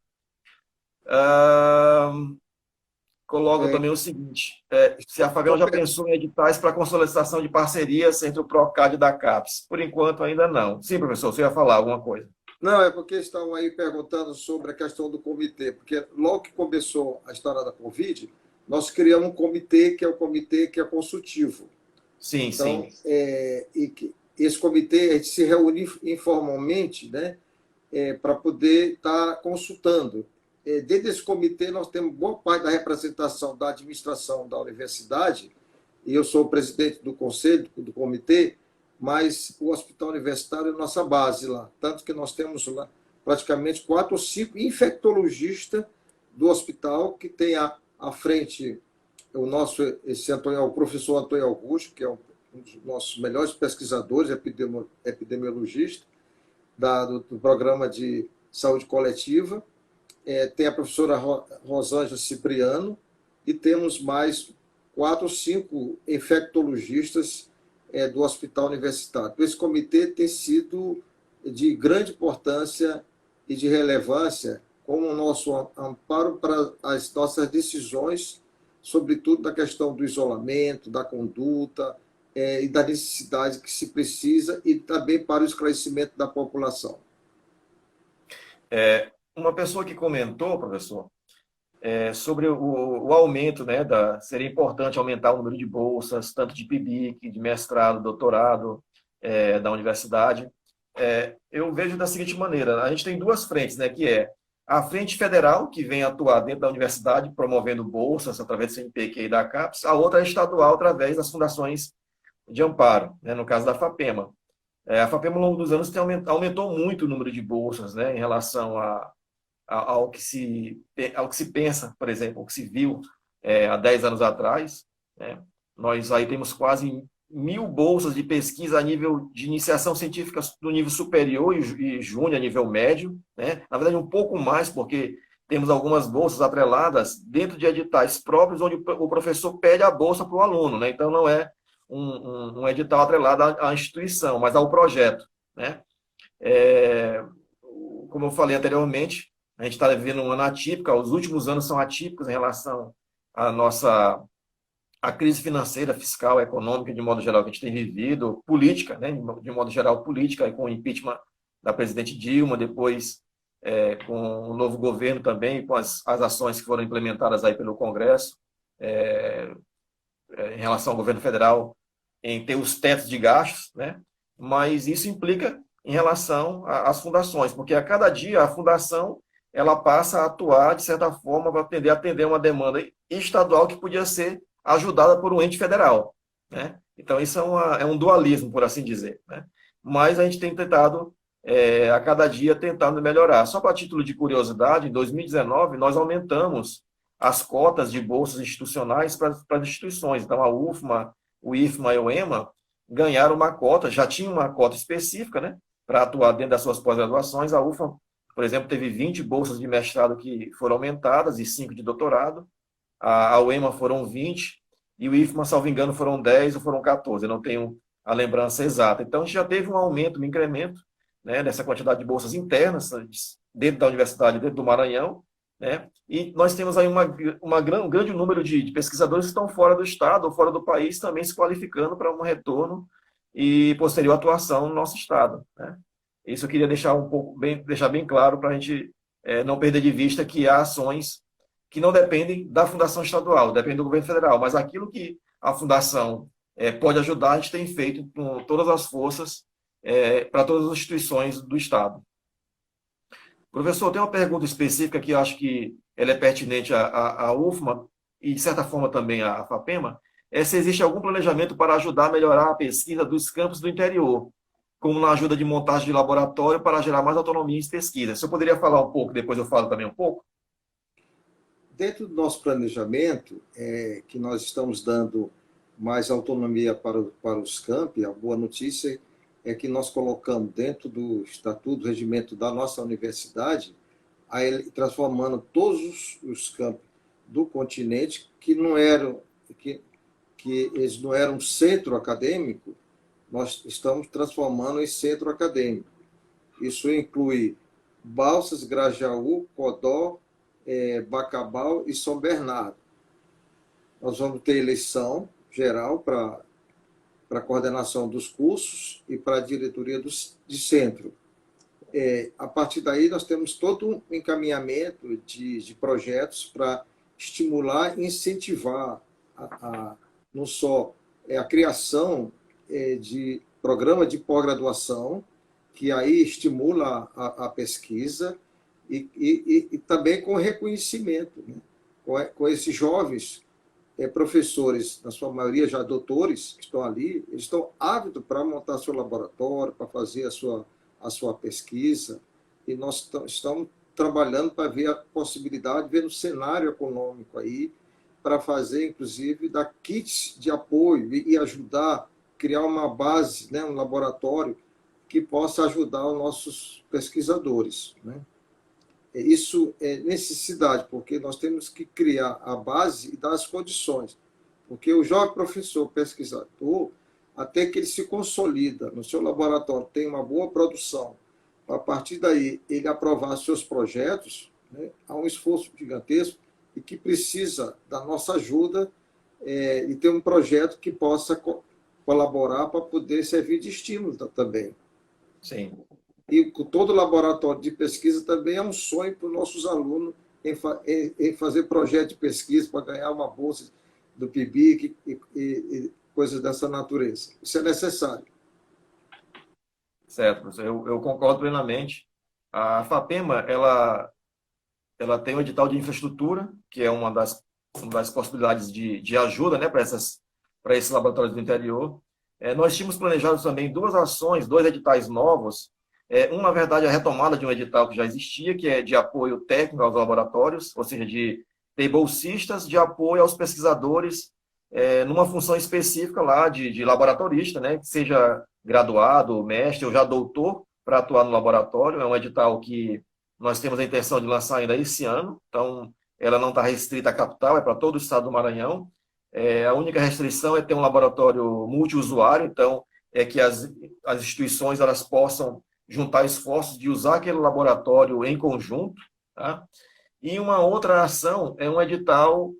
Coloca também o seguinte: se a Fabião já pensou em editais para consolidação de parcerias entre o Procad e da CAPES? Por enquanto, ainda não. Sim, professor, você ia falar alguma coisa. Não, é porque estavam aí perguntando sobre a questão do comitê, porque logo que começou a história da Covid, nós criamos um comitê que é consultivo. Sim, então, sim. Esse comitê, a gente se reúne informalmente, né, para poder estar consultando. Dentro desse comitê, nós temos boa parte da representação da administração da universidade, e eu sou o presidente do conselho, do comitê, mas o hospital universitário é nossa base lá. Tanto que nós temos lá praticamente 4 ou 5 infectologistas do hospital, que tem à frente o professor Antônio Augusto, que é um dos nossos melhores pesquisadores, epidemiologista, do programa de saúde coletiva. Tem a professora Rosângela Cipriano, e temos mais 4 ou 5 infectologistas do hospital universitário. Esse comitê tem sido de grande importância e de relevância como o nosso amparo para as nossas decisões, sobretudo da questão do isolamento, da conduta e da necessidade que se precisa, e também para o esclarecimento da população. Uma pessoa que comentou, professor, sobre o aumento, né, seria importante aumentar o número de bolsas, tanto de PIBIC, de mestrado, doutorado, da universidade. Eu vejo da seguinte maneira: a gente tem duas frentes, né, que é a frente federal, que vem atuar dentro da universidade, promovendo bolsas através do CNPq e da CAPES, a outra é estadual, através das fundações de amparo, né, no caso da FAPEMA. A FAPEMA, ao longo dos anos, aumentou muito o número de bolsas, né, em relação ao que se pensa, por exemplo, o que se viu há 10 anos atrás, né? Nós aí temos quase 1.000 bolsas de pesquisa a nível de iniciação científica do nível superior e júnior, a nível médio, né? Na verdade, um pouco mais, porque temos algumas bolsas atreladas dentro de editais próprios, onde o professor pede a bolsa para o aluno, né? Então, não é um edital atrelado à instituição, mas ao projeto, né? É, como eu falei anteriormente, a gente está vivendo um ano atípico, os últimos anos são atípicos em relação à nossa a crise financeira, fiscal, econômica, de modo geral, que a gente tem vivido, política, né, de modo geral, política, com o impeachment da presidente Dilma, depois com o novo governo também, com as ações que foram implementadas aí pelo Congresso, em relação ao governo federal, em ter os tetos de gastos, né, mas isso implica em relação às fundações, porque a cada dia a fundação ela passa a atuar, de certa forma, para atender uma demanda estadual que podia ser ajudada por um ente federal, né? Então, isso é um dualismo, por assim dizer, né? Mas a gente tem tentado, a cada dia, tentando melhorar. Só para título de curiosidade, em 2019, nós aumentamos as cotas de bolsas institucionais para as instituições. Então, a UFMA, o IFMA e o EMA ganharam uma cota, já tinha uma cota específica, né, para atuar dentro das suas pós-graduações. A UFMA, por exemplo, teve 20 bolsas de mestrado que foram aumentadas e 5 de doutorado. A UEMA foram 20 e o IFMA, salvo engano, foram 10 ou foram 14. Eu não tenho a lembrança exata. Então, a gente já teve um aumento, um incremento, né, nessa quantidade de bolsas internas dentro da universidade, dentro do Maranhão, né? E nós temos aí um grande número de pesquisadores que estão fora do estado ou fora do país também se qualificando para um retorno e posterior atuação no nosso estado, né? Isso eu queria deixar bem claro para a gente não perder de vista que há ações que não dependem da fundação estadual, dependem do governo federal, mas aquilo que a fundação pode ajudar, a gente tem feito com todas as forças para todas as instituições do estado. Professor, tem uma pergunta específica que eu acho que ela é pertinente à UFMA e, de certa forma, também à FAPEMA, se existe algum planejamento para ajudar a melhorar a pesquisa dos campos do interior, como na ajuda de montagem de laboratório para gerar mais autonomia em pesquisa. Se eu poderia falar um pouco, depois eu falo também um pouco? Dentro do nosso planejamento, que nós estamos dando mais autonomia para os campi, a boa notícia é que nós colocamos dentro do estatuto, do regimento da nossa universidade, transformando todos os campi do continente, que eles não eram centro acadêmico, nós estamos transformando em centro acadêmico. Isso inclui Balsas, Grajaú, Codó, Bacabal e São Bernardo. Nós vamos ter eleição geral para a coordenação dos cursos e para a diretoria de centro. A partir daí, nós temos todo um encaminhamento de projetos para estimular e incentivar não só a criação de programa de pós-graduação, que aí estimula a pesquisa, e também com reconhecimento, né? Com esses jovens professores, na sua maioria já doutores, que estão ali, eles estão ávidos para montar seu laboratório, para fazer a sua pesquisa, e nós estamos trabalhando para ver a possibilidade, ver no cenário econômico aí, para fazer, inclusive, dar kits de apoio e ajudar a criar uma base, né, um laboratório que possa ajudar os nossos pesquisadores, né? Isso é necessidade, porque nós temos que criar a base e dar as condições. Porque o jovem professor, pesquisador, até que ele se consolida no seu laboratório, tem uma boa produção, a partir daí ele aprovar seus projetos, né, há um esforço gigantesco e que precisa da nossa ajuda e ter um projeto que possa colaborar para poder servir de estímulo também. Sim. E todo laboratório de pesquisa também é um sonho para os nossos alunos em fazer projeto de pesquisa para ganhar uma bolsa do PIBIC e coisas dessa natureza. Isso é necessário. Certo, professor. Eu concordo plenamente. A FAPEMA, ela tem um edital de infraestrutura, que é uma das possibilidades de ajuda, né, para esses laboratórios do interior. Nós tínhamos planejado também duas ações, dois editais novos. Na verdade, a retomada de um edital que já existia, que é de apoio técnico aos laboratórios, ou seja, de ter bolsistas de apoio aos pesquisadores numa função específica lá de laboratorista, né, que seja graduado, mestre ou já doutor, para atuar no laboratório. É um edital que nós temos a intenção de lançar ainda esse ano, então ela não está restrita à capital, é para todo o estado do Maranhão. A única restrição é ter um laboratório multiusuário, então é que as instituições elas possam juntar esforços de usar aquele laboratório em conjunto, tá? E uma outra ação é um edital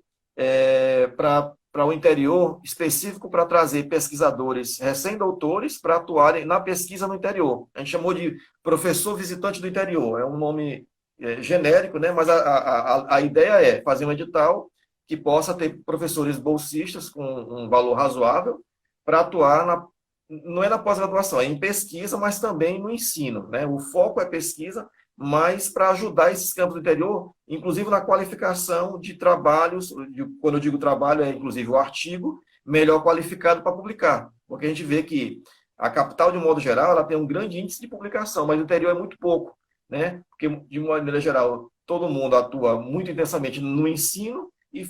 para o interior, específico para trazer pesquisadores recém-doutores para atuarem na pesquisa no interior. A gente chamou de professor visitante do interior, é um nome genérico, né? Mas a ideia é fazer um edital que possa ter professores bolsistas com um valor razoável para atuar não é na pós-graduação, é em pesquisa, mas também no ensino, né? O foco é pesquisa, mas para ajudar esses campos do interior, inclusive na qualificação de trabalhos, quando eu digo trabalho, é inclusive o artigo melhor qualificado para publicar, porque a gente vê que a capital, de um modo geral, ela tem um grande índice de publicação, mas o interior é muito pouco, né? Porque, de uma maneira geral, todo mundo atua muito intensamente no ensino e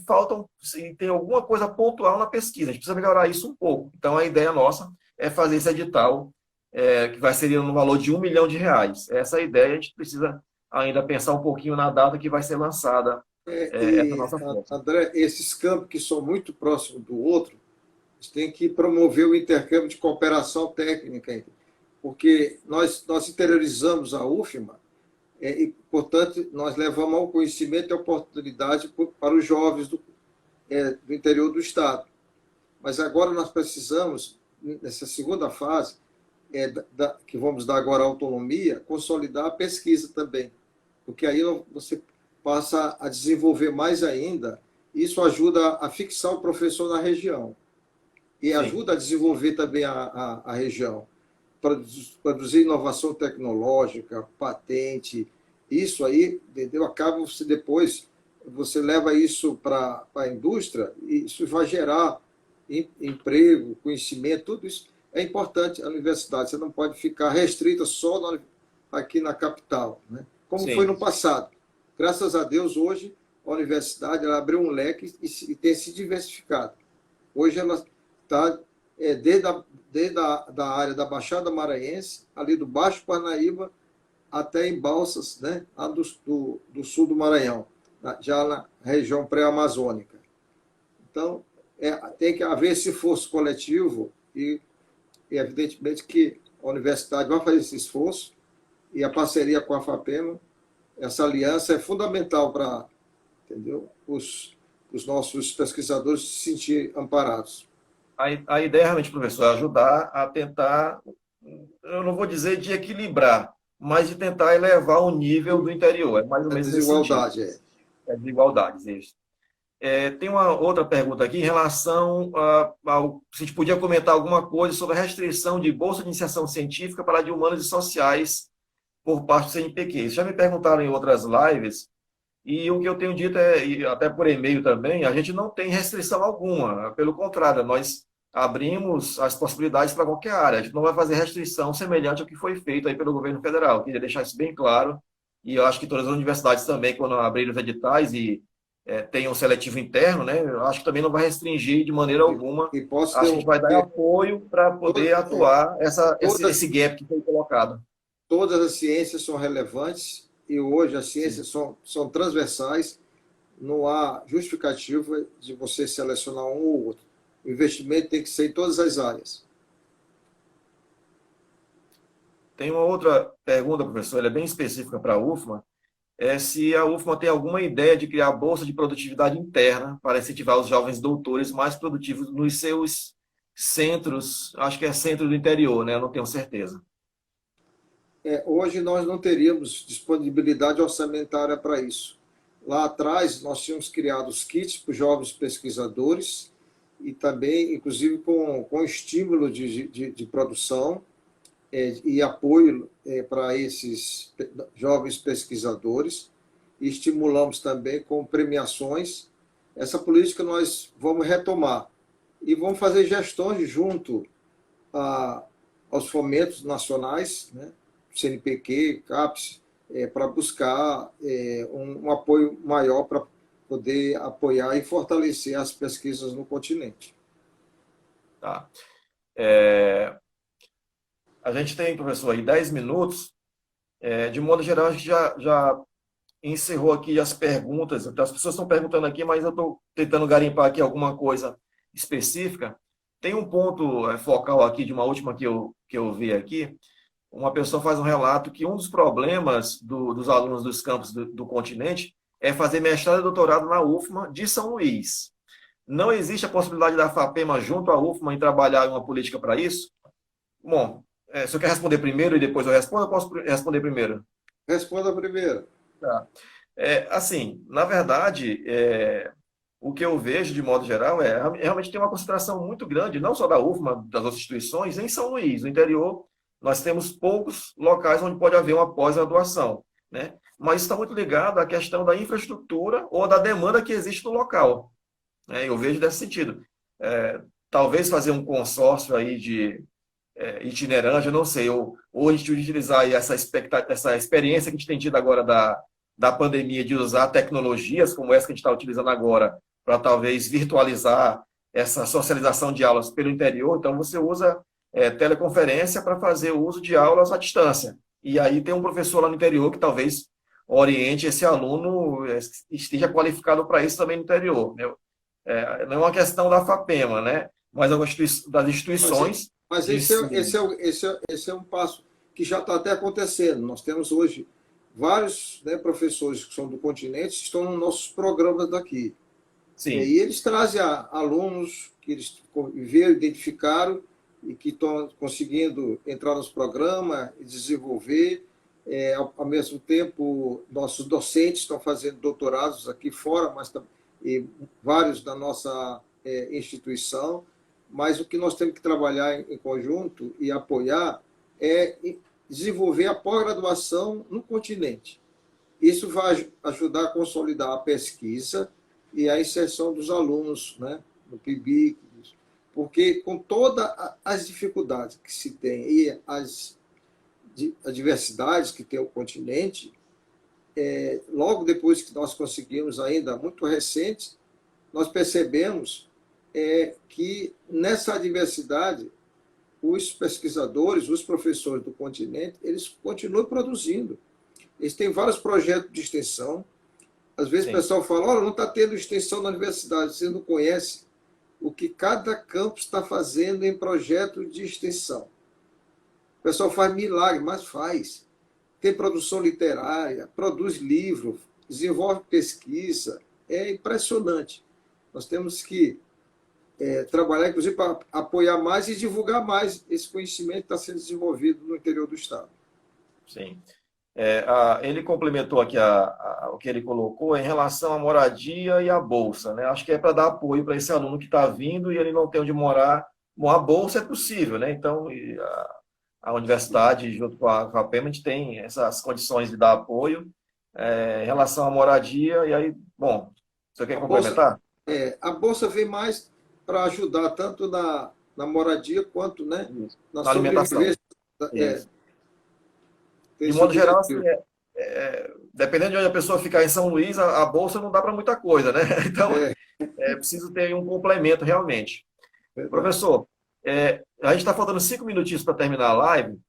tem alguma coisa pontual na pesquisa. A gente precisa melhorar isso um pouco. Então, a ideia nossa é fazer esse edital que vai ser no valor de R$ 1 milhão. Essa é a ideia, a gente precisa ainda pensar um pouquinho na data que vai ser lançada essa nossa foto. André, esses campos que são muito próximos do outro, a gente tem que promover o intercâmbio de cooperação técnica, porque nós interiorizamos a UFMA e, portanto, nós levamos ao conhecimento e oportunidade para os jovens do interior do Estado. Mas agora nós precisamos, nessa segunda fase, que vamos dar agora autonomia, consolidar a pesquisa também, porque aí você passa a desenvolver mais ainda, isso ajuda a fixar o professor na região, e Sim. ajuda a desenvolver também a região, produzir inovação tecnológica, patente, isso aí, entendeu? Acaba depois, você leva isso para a indústria, e isso vai gerar emprego, conhecimento, tudo isso é importante a universidade. Você não pode ficar restrita só aqui na capital, né? Como Sim. foi no passado. Graças a Deus, hoje, a universidade ela abriu um leque e tem se diversificado. Hoje ela está desde a área da Baixada Maranhense, ali do Baixo Parnaíba, até em Balsas, né? Lá do sul do Maranhão, já na região pré-amazônica. Então, tem que haver esse esforço coletivo e evidentemente que a universidade vai fazer esse esforço e a parceria com a FAPEMA, essa aliança é fundamental para, entendeu, os nossos pesquisadores se sentirem amparados. A ideia realmente, professor, é ajudar a tentar, eu não vou dizer de equilibrar, mas de tentar elevar o nível do interior. É mais ou menos desigualdade, nesse sentido. Desigualdades, isso. Tem uma outra pergunta aqui em relação se a gente podia comentar alguma coisa sobre a restrição de bolsa de iniciação científica para a de humanas e sociais por parte do CNPq. Já me perguntaram em outras lives, e o que eu tenho dito e até por e-mail também, a gente não tem restrição alguma. Pelo contrário, nós abrimos as possibilidades para qualquer área. A gente não vai fazer restrição semelhante ao que foi feito aí pelo governo federal. Eu queria deixar isso bem claro, e eu acho que todas as universidades também, quando abrirem os editais e tem um seletivo interno, né? Eu acho que também não vai restringir de maneira alguma. Acho que a gente vai dar apoio para poder atuar esse gap que foi colocado. Todas as ciências são relevantes e hoje as ciências são transversais. Não há justificativa de você selecionar um ou outro. O investimento tem que ser em todas as áreas. Tem uma outra pergunta, professor, ela é bem específica para a UFMA, se a UFMA tem alguma ideia de criar bolsa de produtividade interna para incentivar os jovens doutores mais produtivos nos seus centros, acho que é centro do interior, né? Eu não tenho certeza. Hoje nós não teríamos disponibilidade orçamentária para isso. Lá atrás, nós tínhamos criado os kits para os jovens pesquisadores e também, inclusive, com estímulo de produção e apoio para esses jovens pesquisadores, e estimulamos também com premiações. Essa política nós vamos retomar e vamos fazer gestões junto aos fomentos nacionais, né, CNPq, CAPES, para buscar um apoio maior para poder apoiar e fortalecer as pesquisas no continente. Tá. É, a gente tem, professor, aí 10 minutos. De modo geral, a gente já encerrou aqui as perguntas. Então, as pessoas estão perguntando aqui, mas eu estou tentando garimpar aqui alguma coisa específica. Tem um ponto focal aqui, de uma última que eu vi aqui. Uma pessoa faz um relato que um dos problemas dos alunos dos campos do continente é fazer mestrado e doutorado na UFMA de São Luís. Não existe a possibilidade da FAPEMA junto à UFMA em trabalhar uma política para isso? Bom, você quer responder primeiro e depois eu respondo? Eu posso responder primeiro? Responda primeiro. Tá. Assim, na verdade, o que eu vejo de modo geral realmente tem uma concentração muito grande, não só da UFMA, das outras instituições, em São Luís, no interior, nós temos poucos locais onde pode haver uma pós-graduação, né? Mas está muito ligado à questão da infraestrutura ou da demanda que existe no local, né? Eu vejo desse sentido. Talvez fazer um consórcio aí de itinerante, eu não sei, ou a gente utilizar aí essa experiência que a gente tem tido agora da pandemia, de usar tecnologias como essa que a gente está utilizando agora, para talvez virtualizar essa socialização de aulas pelo interior. Então, você usa teleconferência para fazer o uso de aulas à distância. E aí tem um professor lá no interior que talvez oriente esse aluno, esteja qualificado para isso também no interior, né? Não é uma questão da FAPEMA, né? Mas das instituições. Mas esse é um passo que já está até acontecendo. Nós temos hoje vários, né, professores que são do continente que estão nos nossos programas daqui. Sim. E eles trazem alunos que eles viram, identificaram e que estão conseguindo entrar nos programas e desenvolver. Ao mesmo tempo, nossos docentes estão fazendo doutorados aqui fora, mas e vários da nossa instituição. Mas o que nós temos que trabalhar em conjunto e apoiar é desenvolver a pós-graduação no continente. Isso vai ajudar a consolidar a pesquisa e a inserção dos alunos, né, no PIBIC, porque com todas as dificuldades que se tem e as diversidades que tem o continente, logo depois que nós conseguimos, ainda muito recente, nós percebemos que nessa diversidade os pesquisadores, os professores do continente, eles continuam produzindo. Eles têm vários projetos de extensão. Às vezes Sim. O pessoal fala, olha, não está tendo extensão na universidade, você não conhece o que cada campus está fazendo em projeto de extensão. O pessoal faz milagre, mas faz. Tem produção literária, produz livro, desenvolve pesquisa. É impressionante. Nós temos que trabalhar, inclusive, para apoiar mais e divulgar mais esse conhecimento que está sendo desenvolvido no interior do Estado. Sim. Ele complementou aqui o que ele colocou em relação à moradia e à bolsa, né? Acho que é para dar apoio para esse aluno que está vindo e ele não tem onde morar. Bom, a bolsa é possível, né? Então, a universidade, junto com a FAPEMA, a gente tem essas condições de dar apoio em relação à moradia. E aí, bom, você quer complementar? A bolsa vem mais para ajudar tanto na moradia quanto, né, na alimentação. De modo geral, assim, dependendo de onde a pessoa ficar em São Luís, a bolsa não dá para muita coisa, né? Então, é preciso ter um complemento realmente. Verdade. Professor, a gente está faltando 5 minutinhos para terminar a live.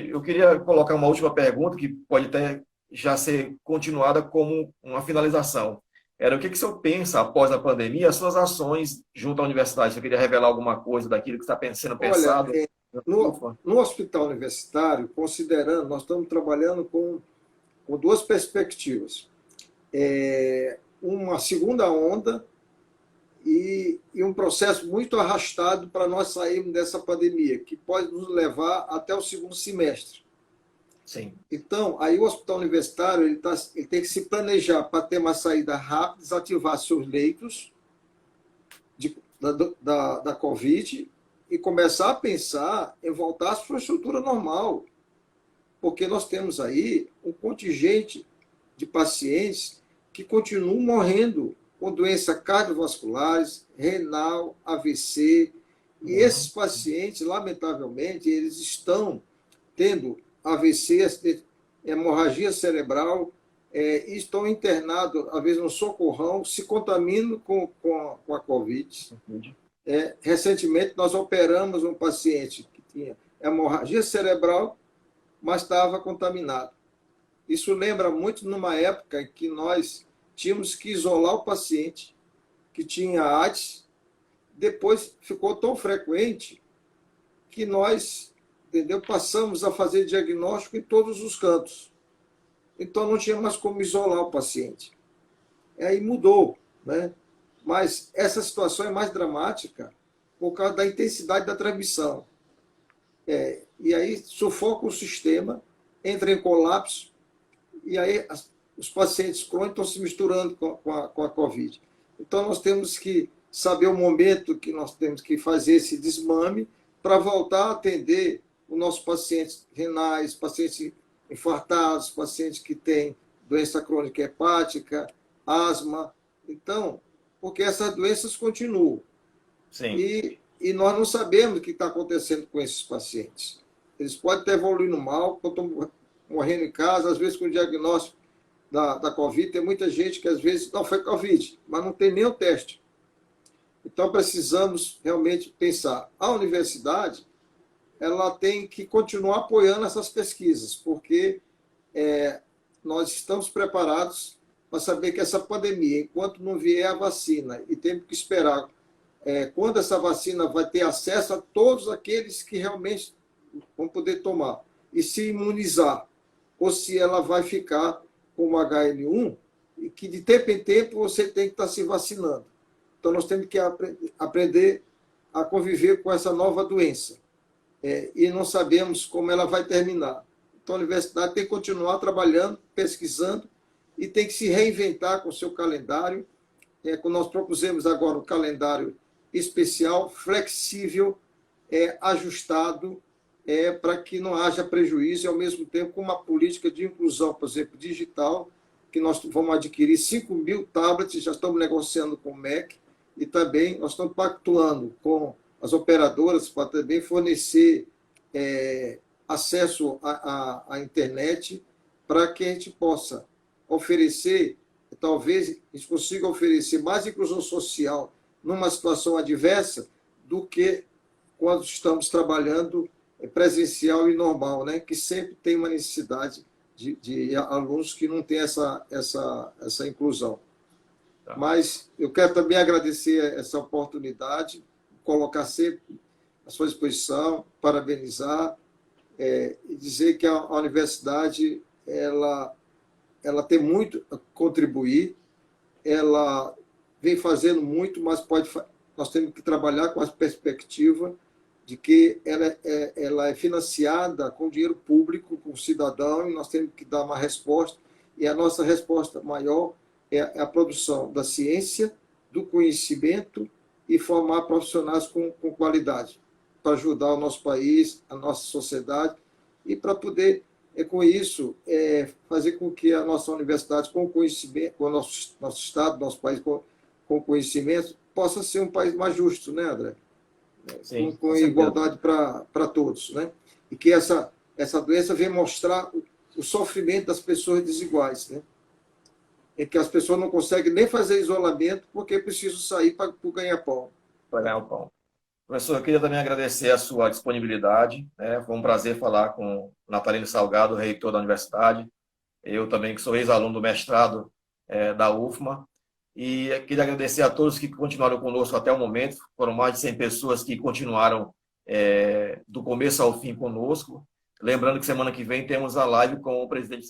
Eu queria colocar uma última pergunta que pode até já ser continuada como uma finalização. O que o senhor pensa após a pandemia, as suas ações junto à universidade? Você queria revelar alguma coisa daquilo que está sendo pensado? No hospital universitário, considerando, nós estamos trabalhando com duas perspectivas. Uma segunda onda e um processo muito arrastado para nós sairmos dessa pandemia, que pode nos levar até o segundo semestre. Sim. Então, aí o hospital universitário ele tem que se planejar para ter uma saída rápida, desativar seus leitos da Covid e começar a pensar em voltar à sua estrutura normal. Porque nós temos aí um contingente de pacientes que continuam morrendo com doenças cardiovasculares, renal, AVC. E esses pacientes, lamentavelmente, eles estão tendo AVC, hemorragia cerebral, e estão internados, às vezes, no socorrão, se contaminando com a Covid. Recentemente, nós operamos um paciente que tinha hemorragia cerebral, mas estava contaminado. Isso lembra muito numa época em que nós tínhamos que isolar o paciente que tinha AIDS. Depois ficou tão frequente que nós, entendeu, passamos a fazer diagnóstico em todos os cantos. Então não tinha mais como isolar o paciente. E aí mudou, né? Mas essa situação é mais dramática por causa da intensidade da transmissão. E aí sufoca o sistema, entra em colapso, e aí os pacientes crônicos estão se misturando com a Covid. Então nós temos que saber o momento que nós temos que fazer esse desmame para voltar a atender os nossos pacientes renais, pacientes infartados, pacientes que têm doença crônica hepática, asma. Então, porque essas doenças continuam. Sim. E nós não sabemos o que está acontecendo com esses pacientes. Eles podem estar evoluindo mal, estão morrendo em casa, às vezes com o diagnóstico da Covid, tem muita gente que às vezes não foi Covid, mas não tem nem o teste. Então precisamos realmente pensar. A universidade, ela tem que continuar apoiando essas pesquisas, porque nós estamos preparados para saber que essa pandemia, enquanto não vier a vacina, e temos que esperar quando essa vacina vai ter acesso a todos aqueles que realmente vão poder tomar, e se imunizar, ou se ela vai ficar como HN1, e que de tempo em tempo você tem que estar se vacinando. Então nós temos que aprender a conviver com essa nova doença. E não sabemos como ela vai terminar. Então a universidade tem que continuar trabalhando, pesquisando, e tem que se reinventar com o seu calendário. Quando nós propusemos agora um calendário especial, flexível, ajustado, para que não haja prejuízo, e ao mesmo tempo com uma política de inclusão, por exemplo, digital, que nós vamos adquirir 5.000 tablets, já estamos negociando com o MEC, e também nós estamos pactuando com as operadoras para também fornecer acesso à internet, para que a gente possa oferecer, talvez a gente consiga oferecer mais inclusão social numa situação adversa do que quando estamos trabalhando presencial e normal, né? Que sempre tem uma necessidade de alunos que não têm essa inclusão. Tá. Mas eu quero também agradecer essa oportunidade, colocar sempre à sua disposição, parabenizar, e dizer que a universidade ela tem muito a contribuir, ela vem fazendo muito, mas nós temos que trabalhar com a perspectiva de que ela é financiada com dinheiro público, com o cidadão, e nós temos que dar uma resposta, e a nossa resposta maior é a produção da ciência, do conhecimento e formar profissionais com qualidade, para ajudar o nosso país, a nossa sociedade, e para poder, com isso, fazer com que a nossa universidade, com conhecimento, com o nosso Estado, nosso país, com conhecimento, possa ser um país mais justo, né, André? Sim, com igualdade para todos, né? E que essa doença vem mostrar o sofrimento das pessoas desiguais, né? Em que as pessoas não conseguem nem fazer isolamento porque precisam sair para ganhar pão. Para ganhar o pão. Professor, eu queria também agradecer a sua disponibilidade, né? Foi um prazer falar com o Natalino Salgado, reitor da universidade. Eu também, que sou ex-aluno do mestrado da UFMA. E queria agradecer a todos que continuaram conosco até o momento. Foram mais de 100 pessoas que continuaram do começo ao fim conosco. Lembrando que semana que vem temos a live com o presidente